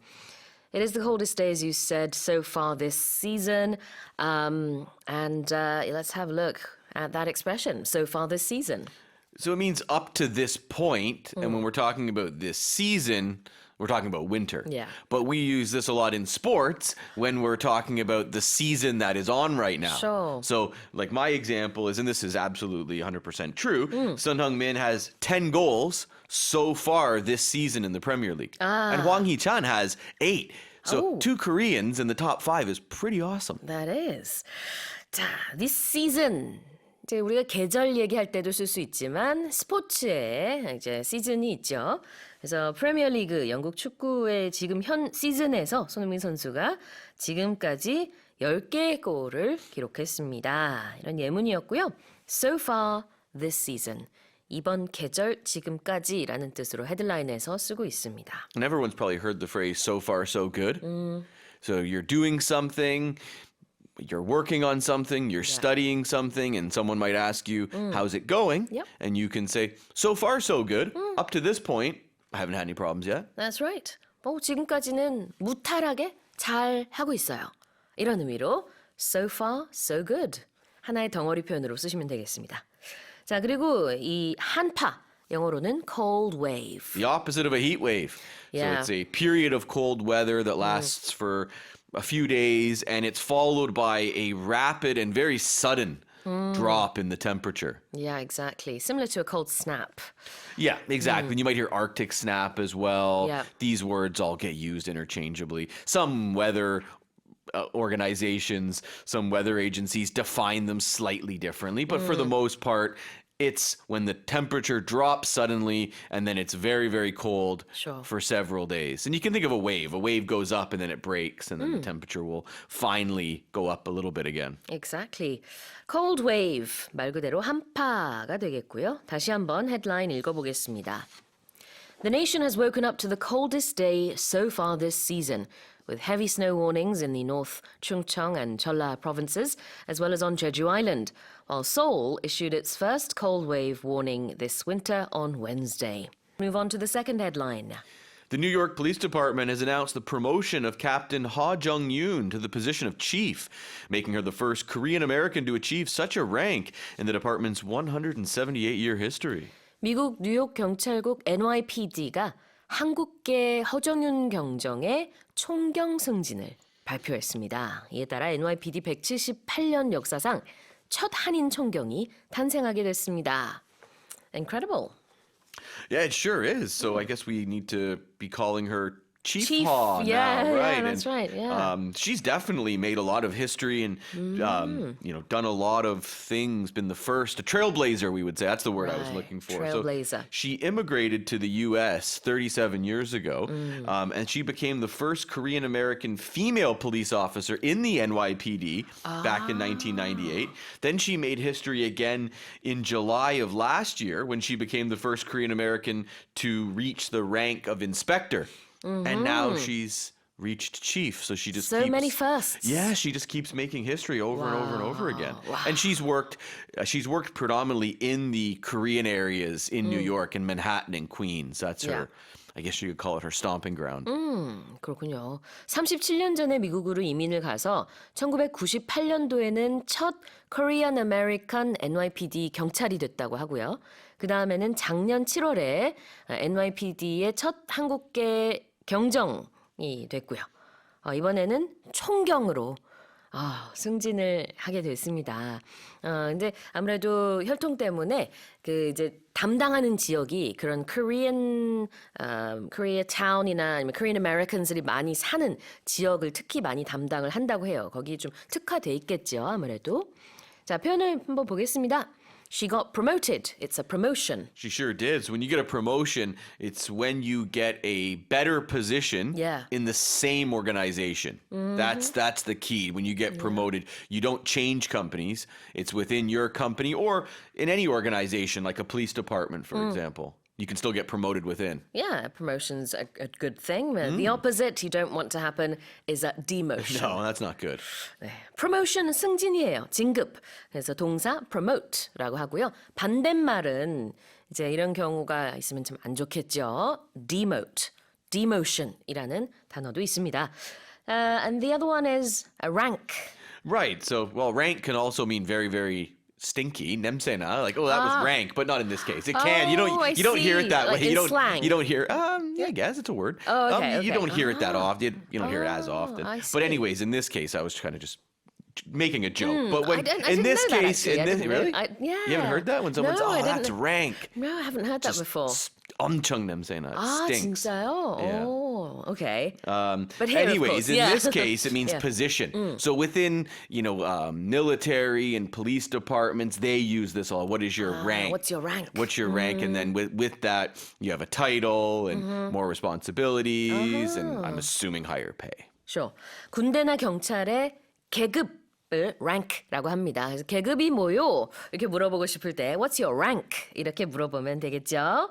It is the coldest day, as you said, so far this season. Let's have a look at that expression, so far this season. So it means up to this point, and when we're talking about this season, we're talking about winter. Yeah. But we use this a lot in sports when we're talking about the season that is on right now. Sure. So, like my example is, and this is absolutely 100% true, Sun Heung-min has 10 goals so far this season in the Premier League. And Hwang Hee-chan has 8. So two Koreans in the top 5 is pretty awesome. That is. 자, this season. 이제 우리가 계절 얘기할 때도 쓸 수 있지만 스포츠에 이제 시즌이 있죠. 그래서 프리미어리그 영국 축구의 지금 현 시즌에서 손흥민 선수가 지금까지 10개의 골을 기록했습니다. 이런 예문이었고요. So far this season. 이번 계절 지금까지라는 뜻으로 헤드라인에서 쓰고 있습니다. And everyone's probably heard the phrase so far so good. So you're doing something, you're working on something, you're studying something, and someone might ask you, how's it going? Yep. And you can say, so far so good. Up to this point, I haven't had any problems yet. That's right. 지금까지는 무탈하게 잘 하고 있어요. 이런 의미로 so far so good. 하나의 덩어리 표현으로 쓰시면 되겠습니다. 자, 그리고 이 한파, 영어로는 cold wave. The opposite of a heat wave. Yeah. So it's a period of cold weather that lasts for a few days, and it's followed by a rapid and very sudden drop in the temperature. Yeah, exactly. Similar to a cold snap. Yeah, exactly. And you might hear Arctic snap as well. Yeah. These words all get used interchangeably. Some weather organizations, some weather agencies define them slightly differently, but for the most part, it's when the temperature drops suddenly and then it's very, very cold Sure. for several days. And you can think of a wave. A wave goes up and then it breaks and then the temperature will finally go up a little bit again. Exactly. Cold wave, 말 그대로 한파가 되겠고요. 다시 한번 헤드라인 읽어보겠습니다. The nation has woken up to the coldest day so far this season, with heavy snow warnings in the North Chungcheong and Jeolla provinces, as well as on Jeju Island, while Seoul issued its first cold wave warning this winter on Wednesday. Move on to the second headline. The New York Police Department has announced the promotion of Captain Ha Jung-yoon to the position of chief, making her the first Korean American to achieve such a rank in the department's 178-year history. 미국 뉴욕 경찰국 NYPD가 한국계 허정윤 경정의 총경 승진을 발표했습니다. 이에 따라 NYPD 178년 역사상 첫 한인 총경이 탄생하게 됐습니다. Incredible. Yeah, it sure is. So I guess we need to be calling her Chief Haw yeah, now, right? yeah, that's right. Yeah. She's definitely made a lot of history and done a lot of things. Been the first, a trailblazer, we would say. That's the word I was Right, looking for. trailblazer. So she immigrated to the U.S. 37 years ago, and she became the first Korean American female police officer in the NYPD back in 1998. Then she made history again in July of last year when she became the first Korean American to reach the rank of inspector. And now she's reached chief, so she just So keeps, many firsts. Yeah, she just keeps making history over and over and over again. Wow. And she's worked predominantly in the Korean areas in New York and Manhattan and Queens. That's Yeah. her. I guess you could call it her stomping ground. 그렇군요. 37년 전에 미국으로 이민을 가서 1998년도에는 첫 Korean American NYPD 경찰이 됐다고 하고요. 그 다음에는 작년 7월에 NYPD의 첫 한국계 경정이 됐고요. 이번에는 총경으로 승진을 하게 됐습니다. 근데 아무래도 혈통 때문에 그 이제 담당하는 지역이 그런 Korea town이나 아니면 Korean Americans들이 많이 사는 지역을 특히 많이 담당을 한다고 해요. 거기 좀 특화돼 있겠죠, 아무래도. 자, 표현을 한번 보겠습니다. She got promoted. It's a promotion. She sure did. So when you get a promotion, it's when you get a better position in the same organization. That's the key. When you get promoted, you don't change companies. It's within your company or in any organization, like a police department, for example. You can still get promoted within. Yeah, promotion's a good thing. The opposite you don't want to happen is a demotion. No, that's not good. 네, promotion은 승진이에요. 진급. 그래서 동사 promote라고 하고요. 반대말은 이제 이런 경우가 있으면 좀 안 좋겠죠. demote, demotion이라는 단어도 있습니다. And the other one is a rank. Right. So, well, rank can also mean very, very stinky. 냄새나. Like, oh, that was rank, but not in this case. It can. I You don't hear it that see. Like way. in slang. You don't hear. Yeah, I guess it's a word. Oh, okay, You okay. don't hear it that often. You don't hear it as often. I But see. anyways, in this case, I was kind of just making a joke. But when I in didn't this know that, case, actually. in I this didn't know- really, yeah. you haven't heard that when someone's No, I didn't that's know. rank. No, I haven't heard that before. 엄청 냄새나. It stinks. 진짜요? Yeah. Oh, okay. But here, Anyways, of course, in this case, it means Yeah. position. So within, military and police departments, they use this all. What is your rank? What's your rank? What's your rank? And then with that, you have a title and more responsibilities, and I'm assuming higher pay. Sure. 군대나 경찰의 계급을 rank라고 합니다. 그래서 계급이 뭐요? 이렇게 물어보고 싶을 때 What's your rank? 이렇게 물어보면 되겠죠.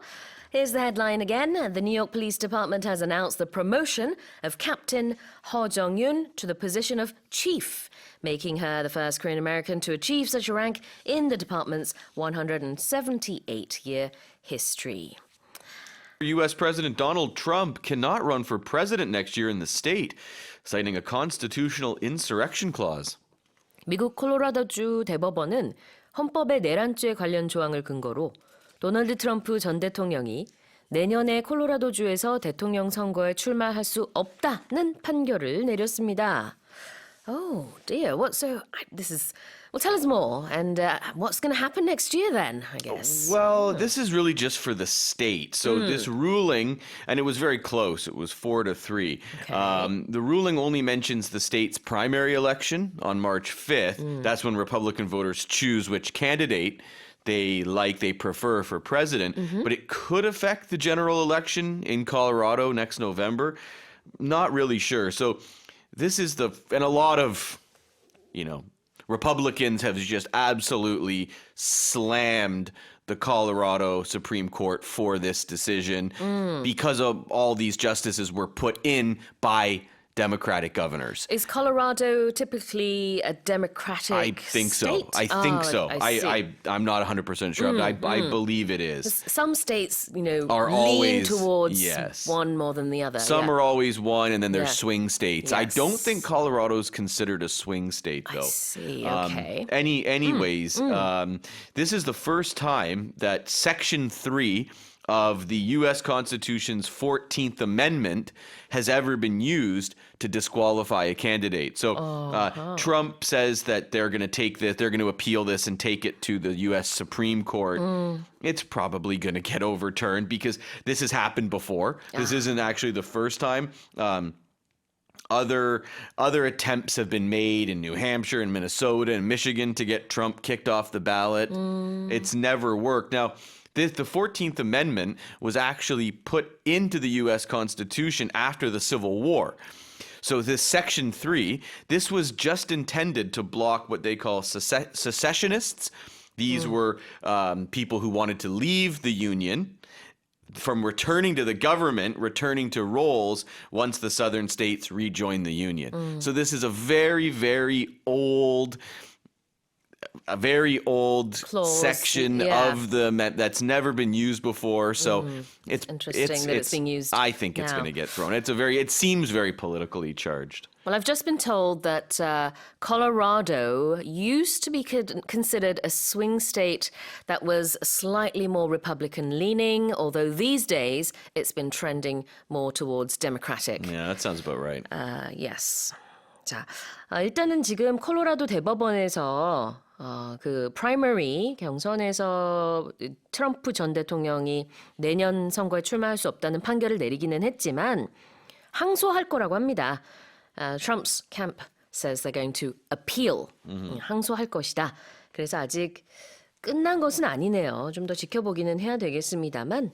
Here's the headline again. The New York Police Department has announced the promotion of Captain Ho Jong-yoon to the position of chief, making her the first Korean American to achieve such a rank in the department's 178-year history. U.S. President Donald Trump cannot run for president next year in the state, citing a constitutional insurrection clause. 미국 콜로라도주 대법원은 헌법의 내란죄 관련 조항을 근거로 도널드 트럼프 전 대통령이 내년에 콜로라도주에서 대통령 선거에 출마할 수 없다는 판결을 내렸습니다. Oh dear, well, tell us more. And what's going to happen next year then, I guess? Well, this is really just for the state. So this ruling, and it was very close. It was 4-3. Okay. The ruling only mentions the state's primary election on March 5th. That's when Republican voters choose which candidate they prefer for president. But it could affect the general election in Colorado next November. Not really sure. So this is and a lot of, Republicans have just absolutely slammed the Colorado Supreme Court for this decision because of all these justices were put in by Democratic governors. Is Colorado typically a Democratic I think state? so. I think so. I see. I'm not 100% sure, but I believe it is. Some states, Are lean always- towards yes. one more than the other. Some yeah. are always one, and then there's Yeah. swing states. I don't Yes. think Colorado's considered a swing state, though. I see, okay. Anyways, this is the first time that Section 3 of the U.S. Constitution's 14th Amendment has ever been used to disqualify a candidate. So Trump says that they're going to take this, they're going to appeal this and take it to the U.S. Supreme Court. It's probably going to get overturned because this has happened before. This isn't actually the first time. Other attempts have been made in New Hampshire and Minnesota and Michigan to get Trump kicked off the ballot. It's never worked. Now, the 14th Amendment was actually put into the U.S. Constitution after the Civil War. So this Section 3, this was just intended to block what they call secessionists. These were people who wanted to leave the Union from returning to the government, returning to roles once the southern states rejoined the Union. So this is a very, very old Clause, section yeah. of the that's never been used before. So it's Interesting that it's being used I think it's now. going to get thrown. It seems very politically charged. Well, I've just been told that Colorado used to be considered a swing state that was slightly more Republican-leaning, although these days it's been trending more towards Democratic. Yeah, that sounds about right. Yes. 자, 일단은 지금 콜로라도 대법원에서 그 프라이머리 경선에서 트럼프 전 대통령이 내년 선거에 출마할 수 없다는 판결을 내리기는 했지만 항소할 거라고 합니다. Trump's camp says they're going to appeal. 항소할 것이다. 그래서 아직 끝난 것은 아니네요. 좀 더 지켜보기는 해야 되겠습니다만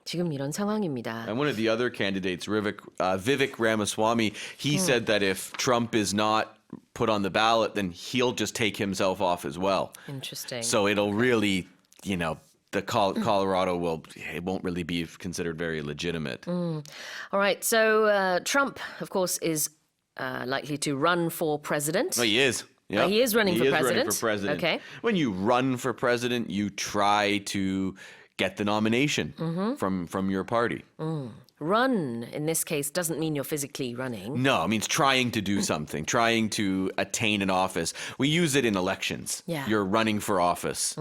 지금 이런 상황입니다. And one of the other candidates, Vivek Ramaswamy, he said that if Trump is not put on the ballot, then he'll just take himself off as well. Interesting. So it'll really, the Colorado won't really be considered very legitimate. All right, so Trump, of course, is likely to run for president. No, he is. Yep. He is running for president. Running for president. Okay. When you run for president, you try to get the nomination from your party. Run, in this case, doesn't mean you're physically running. No, it means trying to do something, trying to attain an office. We use it in elections. Yeah. You're running for office.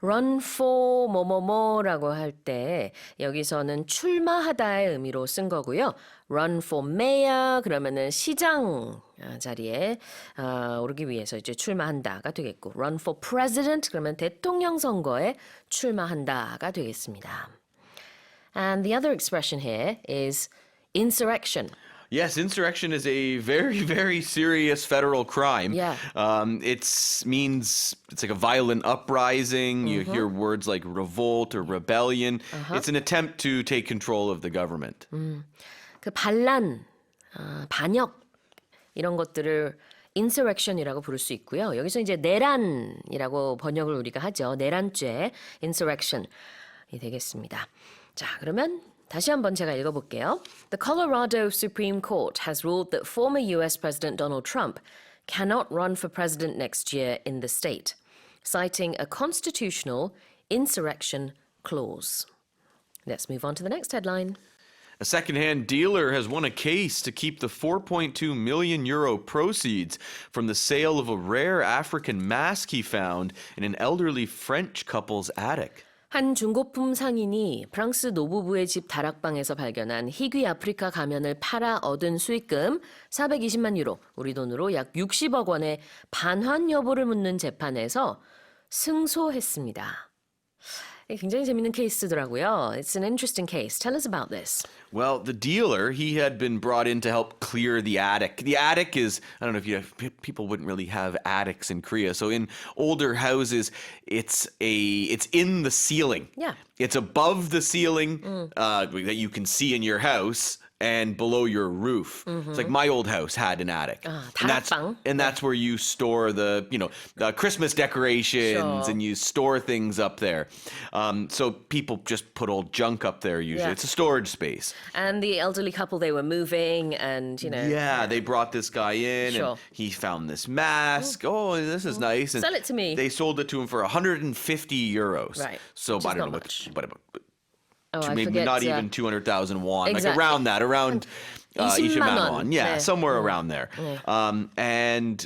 Run for 뭐뭐뭐라고 할 때 여기서는 출마하다의 의미로 쓴 거고요. Run for mayor 그러면은 시장 자리에 오르기 위해서 이제 출마한다가 되겠고, Run for president 그러면 대통령 선거에 출마한다가 되겠습니다. And the other expression here is insurrection. Yes, insurrection is a very, very serious federal crime. Yeah. It's like a violent uprising. You hear words like revolt or rebellion. It's an attempt to take control of the government. 그 반란, 반역 이런 것들을 insurrection이라고 부를 수 있고요. 여기서 이제 내란이라고 번역을 우리가 하죠. 내란죄, insurrection이 되겠습니다. 자, 그러면 다시 한번 제가 읽어볼게요. The Colorado Supreme Court has ruled that former U.S. President Donald Trump cannot run for president next year in the state, citing a constitutional insurrection clause. Let's move on to the next headline. A second-hand dealer has won a case to keep the 4.2 million euro proceeds from the sale of a rare African mask he found in an elderly French couple's attic. 한 중고품 상인이 프랑스 노부부의 집 다락방에서 발견한 희귀 아프리카 가면을 팔아 얻은 수익금 420만 유로, 우리 돈으로 약 60억 원의 반환 여부를 묻는 재판에서 승소했습니다. 굉장히 재밌는 케이스더라고요. It's an interesting case. Tell us about this. Well, the dealer, he had been brought in to help clear the attic. The attic is, I don't know if people wouldn't really have attics in Korea. So in older houses, it's in the ceiling. Yeah. It's above the ceiling that you can see in your house and below your roof. It's like my old house had an attic. 다락방. And that's where you store the Christmas decorations Sure. and you store things up there. So people just put old junk up there usually. Yeah. It's a storage space. And the elderly couple, they were moving and, Yeah, they brought this guy in Sure. and he found this mask. Oh, this is nice. And Sell it to me. They sold it to him for 150 euros. Right. So Which I is don't not know much. what Oh, I maybe forget, not even 200,000 won. Exactly. Like around that, around 20만 20만 won. won. Yeah, 네. somewhere around there. And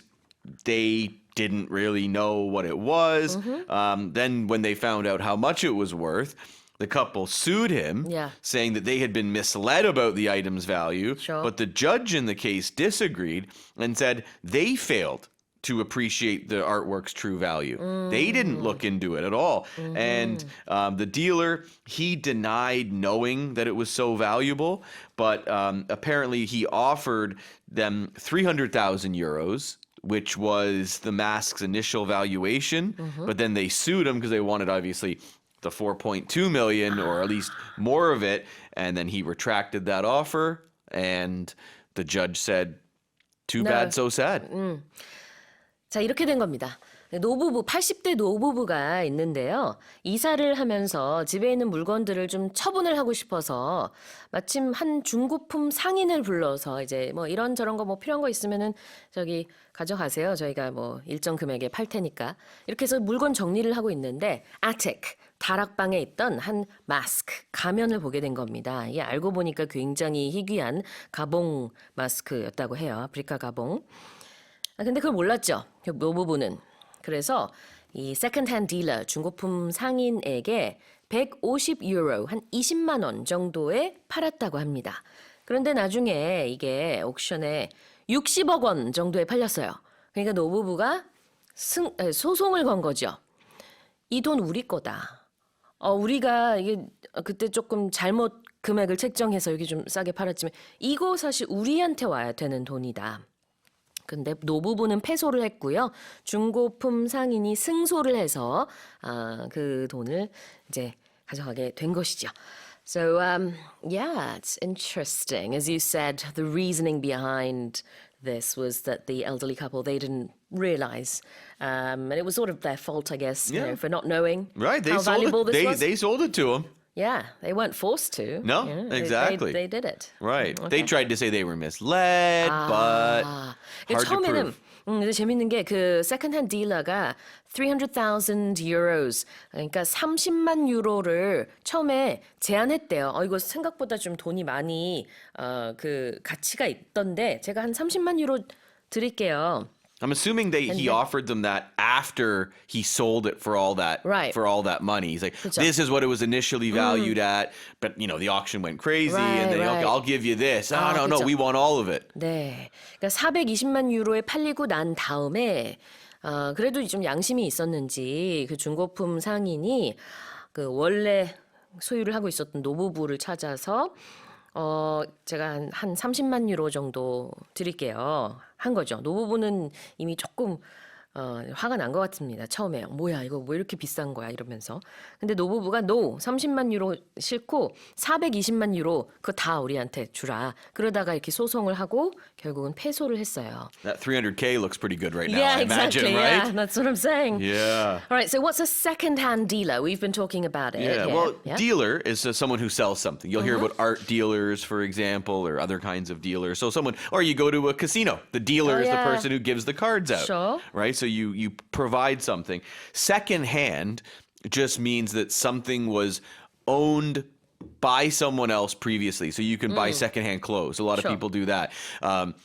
they didn't really know what it was. Then when they found out how much it was worth, the couple sued him, Yeah. saying that they had been misled about the item's value. Sure. But the judge in the case disagreed and said they failed to appreciate the artwork's true value. They didn't look into it at all. And the dealer, he denied knowing that it was so valuable, but apparently he offered them 300,000 euros, which was the mask's initial valuation. But then they sued him because they wanted, obviously, the 4.2 million or at least more of it. And then he retracted that offer. And the judge said, too No. bad, so sad. 자, 이렇게 된 겁니다. 노부부, 80대 노부부가 있는데요. 이사를 하면서 집에 있는 물건들을 좀 처분을 하고 싶어서 마침 한 중고품 상인을 불러서 이제 뭐 이런저런 거 뭐 필요한 거 있으면은 저기 가져가세요. 저희가 뭐 일정 금액에 팔 테니까. 이렇게 해서 물건 정리를 하고 있는데 attic, 다락방에 있던 한 마스크, 가면을 보게 된 겁니다. 이게 알고 보니까 굉장히 희귀한 가봉 마스크였다고 해요. 아프리카 가봉. 근데 그걸 몰랐죠. 노부부는. 그래서 이 세컨드핸드 딜러 중고품 상인에게 150유로 한 20만 원 정도에 팔았다고 합니다. 그런데 나중에 이게 옥션에 60억 원 정도에 팔렸어요. 그러니까 노부부가 소송을 건 거죠. 이 돈 우리 거다. 우리가 이게 그때 조금 잘못 금액을 책정해서 여기 좀 싸게 팔았지만 이거 사실 우리한테 와야 되는 돈이다. 근데 노부부는 패소를 했고요. 중고품 상인이 승소를 해서 그 돈을 이제 가져가게 된 것이죠. So yeah, it's interesting. As you said, the reasoning behind this was that the elderly couple, they didn't realize, and it was sort of their fault, I guess, you know, for not knowing Right, how valuable this was. they sold it to him. Yeah, they weren't forced to. No, you know, exactly. They did it. Right. Okay. They tried to say they were misled, but 이게 hard to 처음에는 prove. 근데 재밌는 게 그 세컨드핸드 딜러가 300,000 euros 그러니까 30만 유로를 처음에 제안했대요. 이거 생각보다 좀 돈이 많이 그 가치가 있던데 제가 한 30만 유로 드릴게요. I'm assuming he offered them that after he sold it for all that Right. for all that money. He's like, 그쵸. this is what it was initially valued at, but you know the auction went crazy, and then Right. okay, I'll give you this. No, 그쵸. we want all of it. 네, 그러니까 420만 유로에 팔리고 난 다음에 그래도 좀 양심이 있었는지 그 중고품 상인이 그 원래 소유를 하고 있었던 노부부를 찾아서 제가 한 30만 유로 정도 드릴게요. 한 거죠. 노부부는 이미 조금 화가 난 것 같습니다. 처음에 뭐야 이거 왜 이렇게 비싼 거야 이러면서. 근데 노부부가 30만 유로 싫고 420만 유로 그거 다 우리한테 주라. 그러다가 이렇게 소송을 하고 결국은 패소를 했어요. That 300K looks pretty good right now. Yeah, I exactly. imagine, Yeah, right? that's what I'm saying. Yeah. All right, so what's a second-hand dealer? We've been talking about it. Yeah, here. well, Yeah? dealer is someone who sells something. You'll hear about art dealers, for example, or other kinds of dealers. So or you go to a casino. The dealer is the yeah. person who gives the cards out. Sure. Right? So you provide something. Secondhand just means that something was owned by someone else previously. So you can buy secondhand clothes. A lot Sure. of people do that.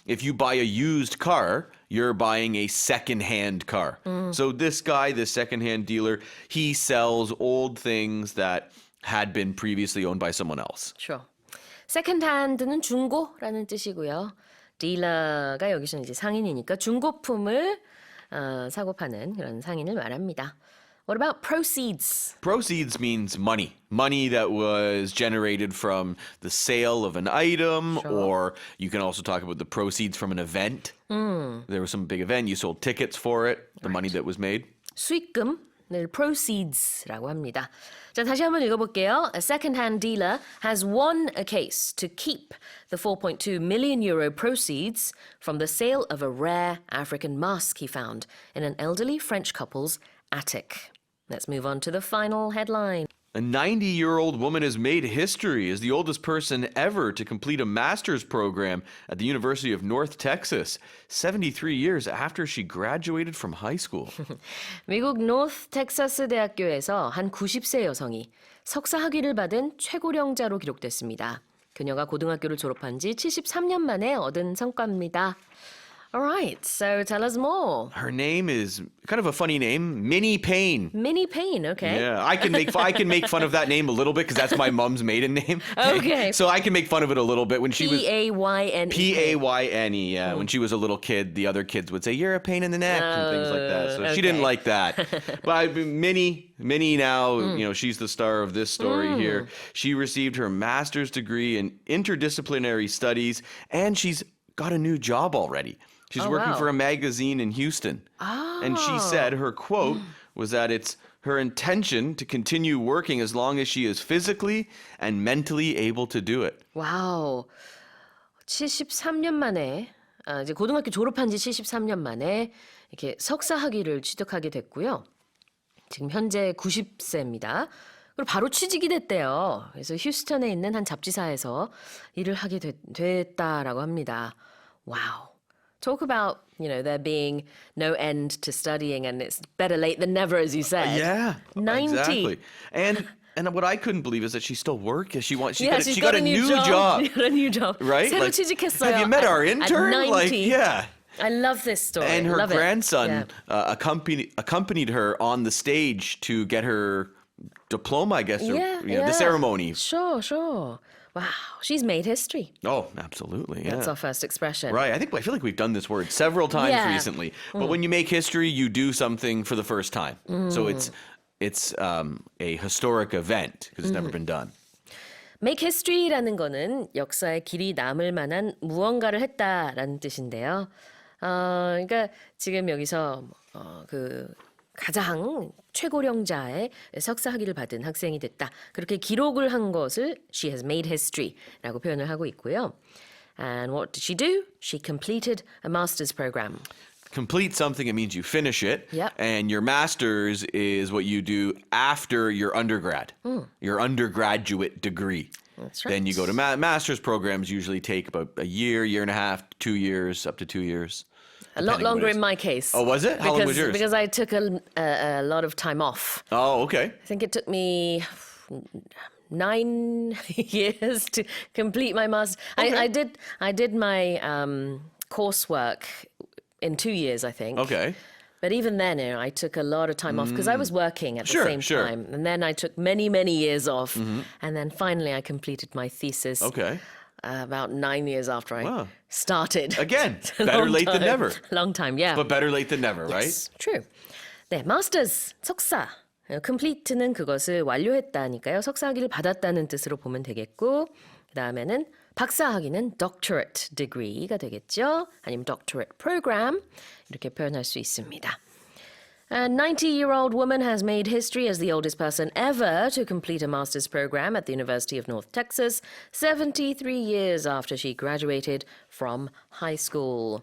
If you buy a used car, you're buying a secondhand car. So this guy, this secondhand dealer, he sells old things that had been previously owned by someone else. Sure. second-hand는 중고라는 뜻이고요. 딜러가 여기서는 이제 상인이니까 중고품을 사고 파는 그런 상인을 말합니다. What about proceeds? Proceeds means money. Money that was generated from the sale of an item, or you can also talk about the proceeds from an event. There was some big event, you sold tickets for it, the money that was made. 수익금을 proceeds라고 합니다. 자, 다시 한번 읽어볼게요. A second-hand dealer has won a case to keep the 4.2 million euro proceeds from the sale of a rare African mask he found in an elderly French couple's attic. Let's move on to the final headline. A 90-year-old woman has made history as the oldest person ever to complete a master's program at the University of North Texas, 73 years after she graduated from high school. 미국 노스 텍사스 대학교에서 한 90세 여성이 석사 학위를 받은 최고령자로 기록됐습니다. 그녀가 고등학교를 졸업한 지 73년 만에 얻은 성과입니다. All right, so tell us more. Her name is kind of a funny name, Minnie Payne. Minnie Payne, okay. Yeah, I can make fun of that name a little bit because that's my mom's maiden name. Okay. So I can make fun of it a little bit when she was P-A-Y-N-E. P-A-Y-N-E. Yeah, when she was a little kid, the other kids would say you're a pain in the neck and things like that. So she didn't okay. like that. But Minnie now, she's the star of this story here. She received her master's degree in interdisciplinary studies, and she's got a new job already. She's working wow. for a magazine in Houston. And she said her quote was that it's her intention to continue working as long as she is physically and mentally able to do it. 와우. 73년 만에 이제 고등학교 졸업한 지 73년 만에 이렇게 석사 학위를 취득하게 됐고요. 지금 현재 90세입니다. 그리고 바로 취직이 됐대요. 그래서 휴스턴에 있는 한 잡지사에서 일을 하게 됐다라고 합니다. 와우. Talk about, there being no end to studying and it's better late than never, as you said. Yeah, 90. exactly. And what I couldn't believe is that she still works. She she's got a new job. She got a new job. Right? 새로 Like, 취직했어요. have you met our at intern? 90. Like, yeah. I love this story. And her Love it. grandson Yeah. accompanied her on the stage to get her diploma, I guess, or the ceremony. Sure. Wow, she's made history. Oh, absolutely. Yeah. That's our first expression. Right. I feel like we've done this word several times Yeah. recently. But when you make history, you do something for the first time. So it's a historic event because it's never been done. Make history라는 거는 역사에 길이 남을 만한 무언가를 했다라는 뜻인데요. 그러니까 지금 여기서 그 가장 최고령자의 석사 학위를 받은 학생이 됐다. 그렇게 기록을 한 것을 she has made history라고 표현을 하고 있고요. And what did she do? She completed a master's program. Complete something, it means you finish it. Yep. And your master's is what you do after your undergrad, your undergraduate degree. That's right. Then you go to master's programs, usually take about a year, year and a half, 2 years, up to 2 years. A lot depending on what longer it is. in my case. Oh, was it? How long was yours? Because I took a lot of time off. Oh, okay. I think it took me 9 years to complete my master's. Okay. I did my coursework in 2 years, I think. Okay. But even then, I took a lot of time off because I was working at the same Sure. time. And then I took many, many years off. And then finally I completed my thesis Okay. About 9 years after I Wow. started. Again, It's a better long late than time. never. Long time, yeah. But better late than never, right? Yes, true. 네, 마스터스, 석사. complete는 그것을 완료했다니까요. 석사학위를 받았다는 뜻으로 보면 되겠고 그 다음에는 박사학위는 doctorate degree가 되겠죠. 아니면 doctorate program 이렇게 표현할 수 있습니다. A 90-year-old woman has made history as the oldest person ever to complete a master's program at the University of North Texas, 73 years after she graduated from high school.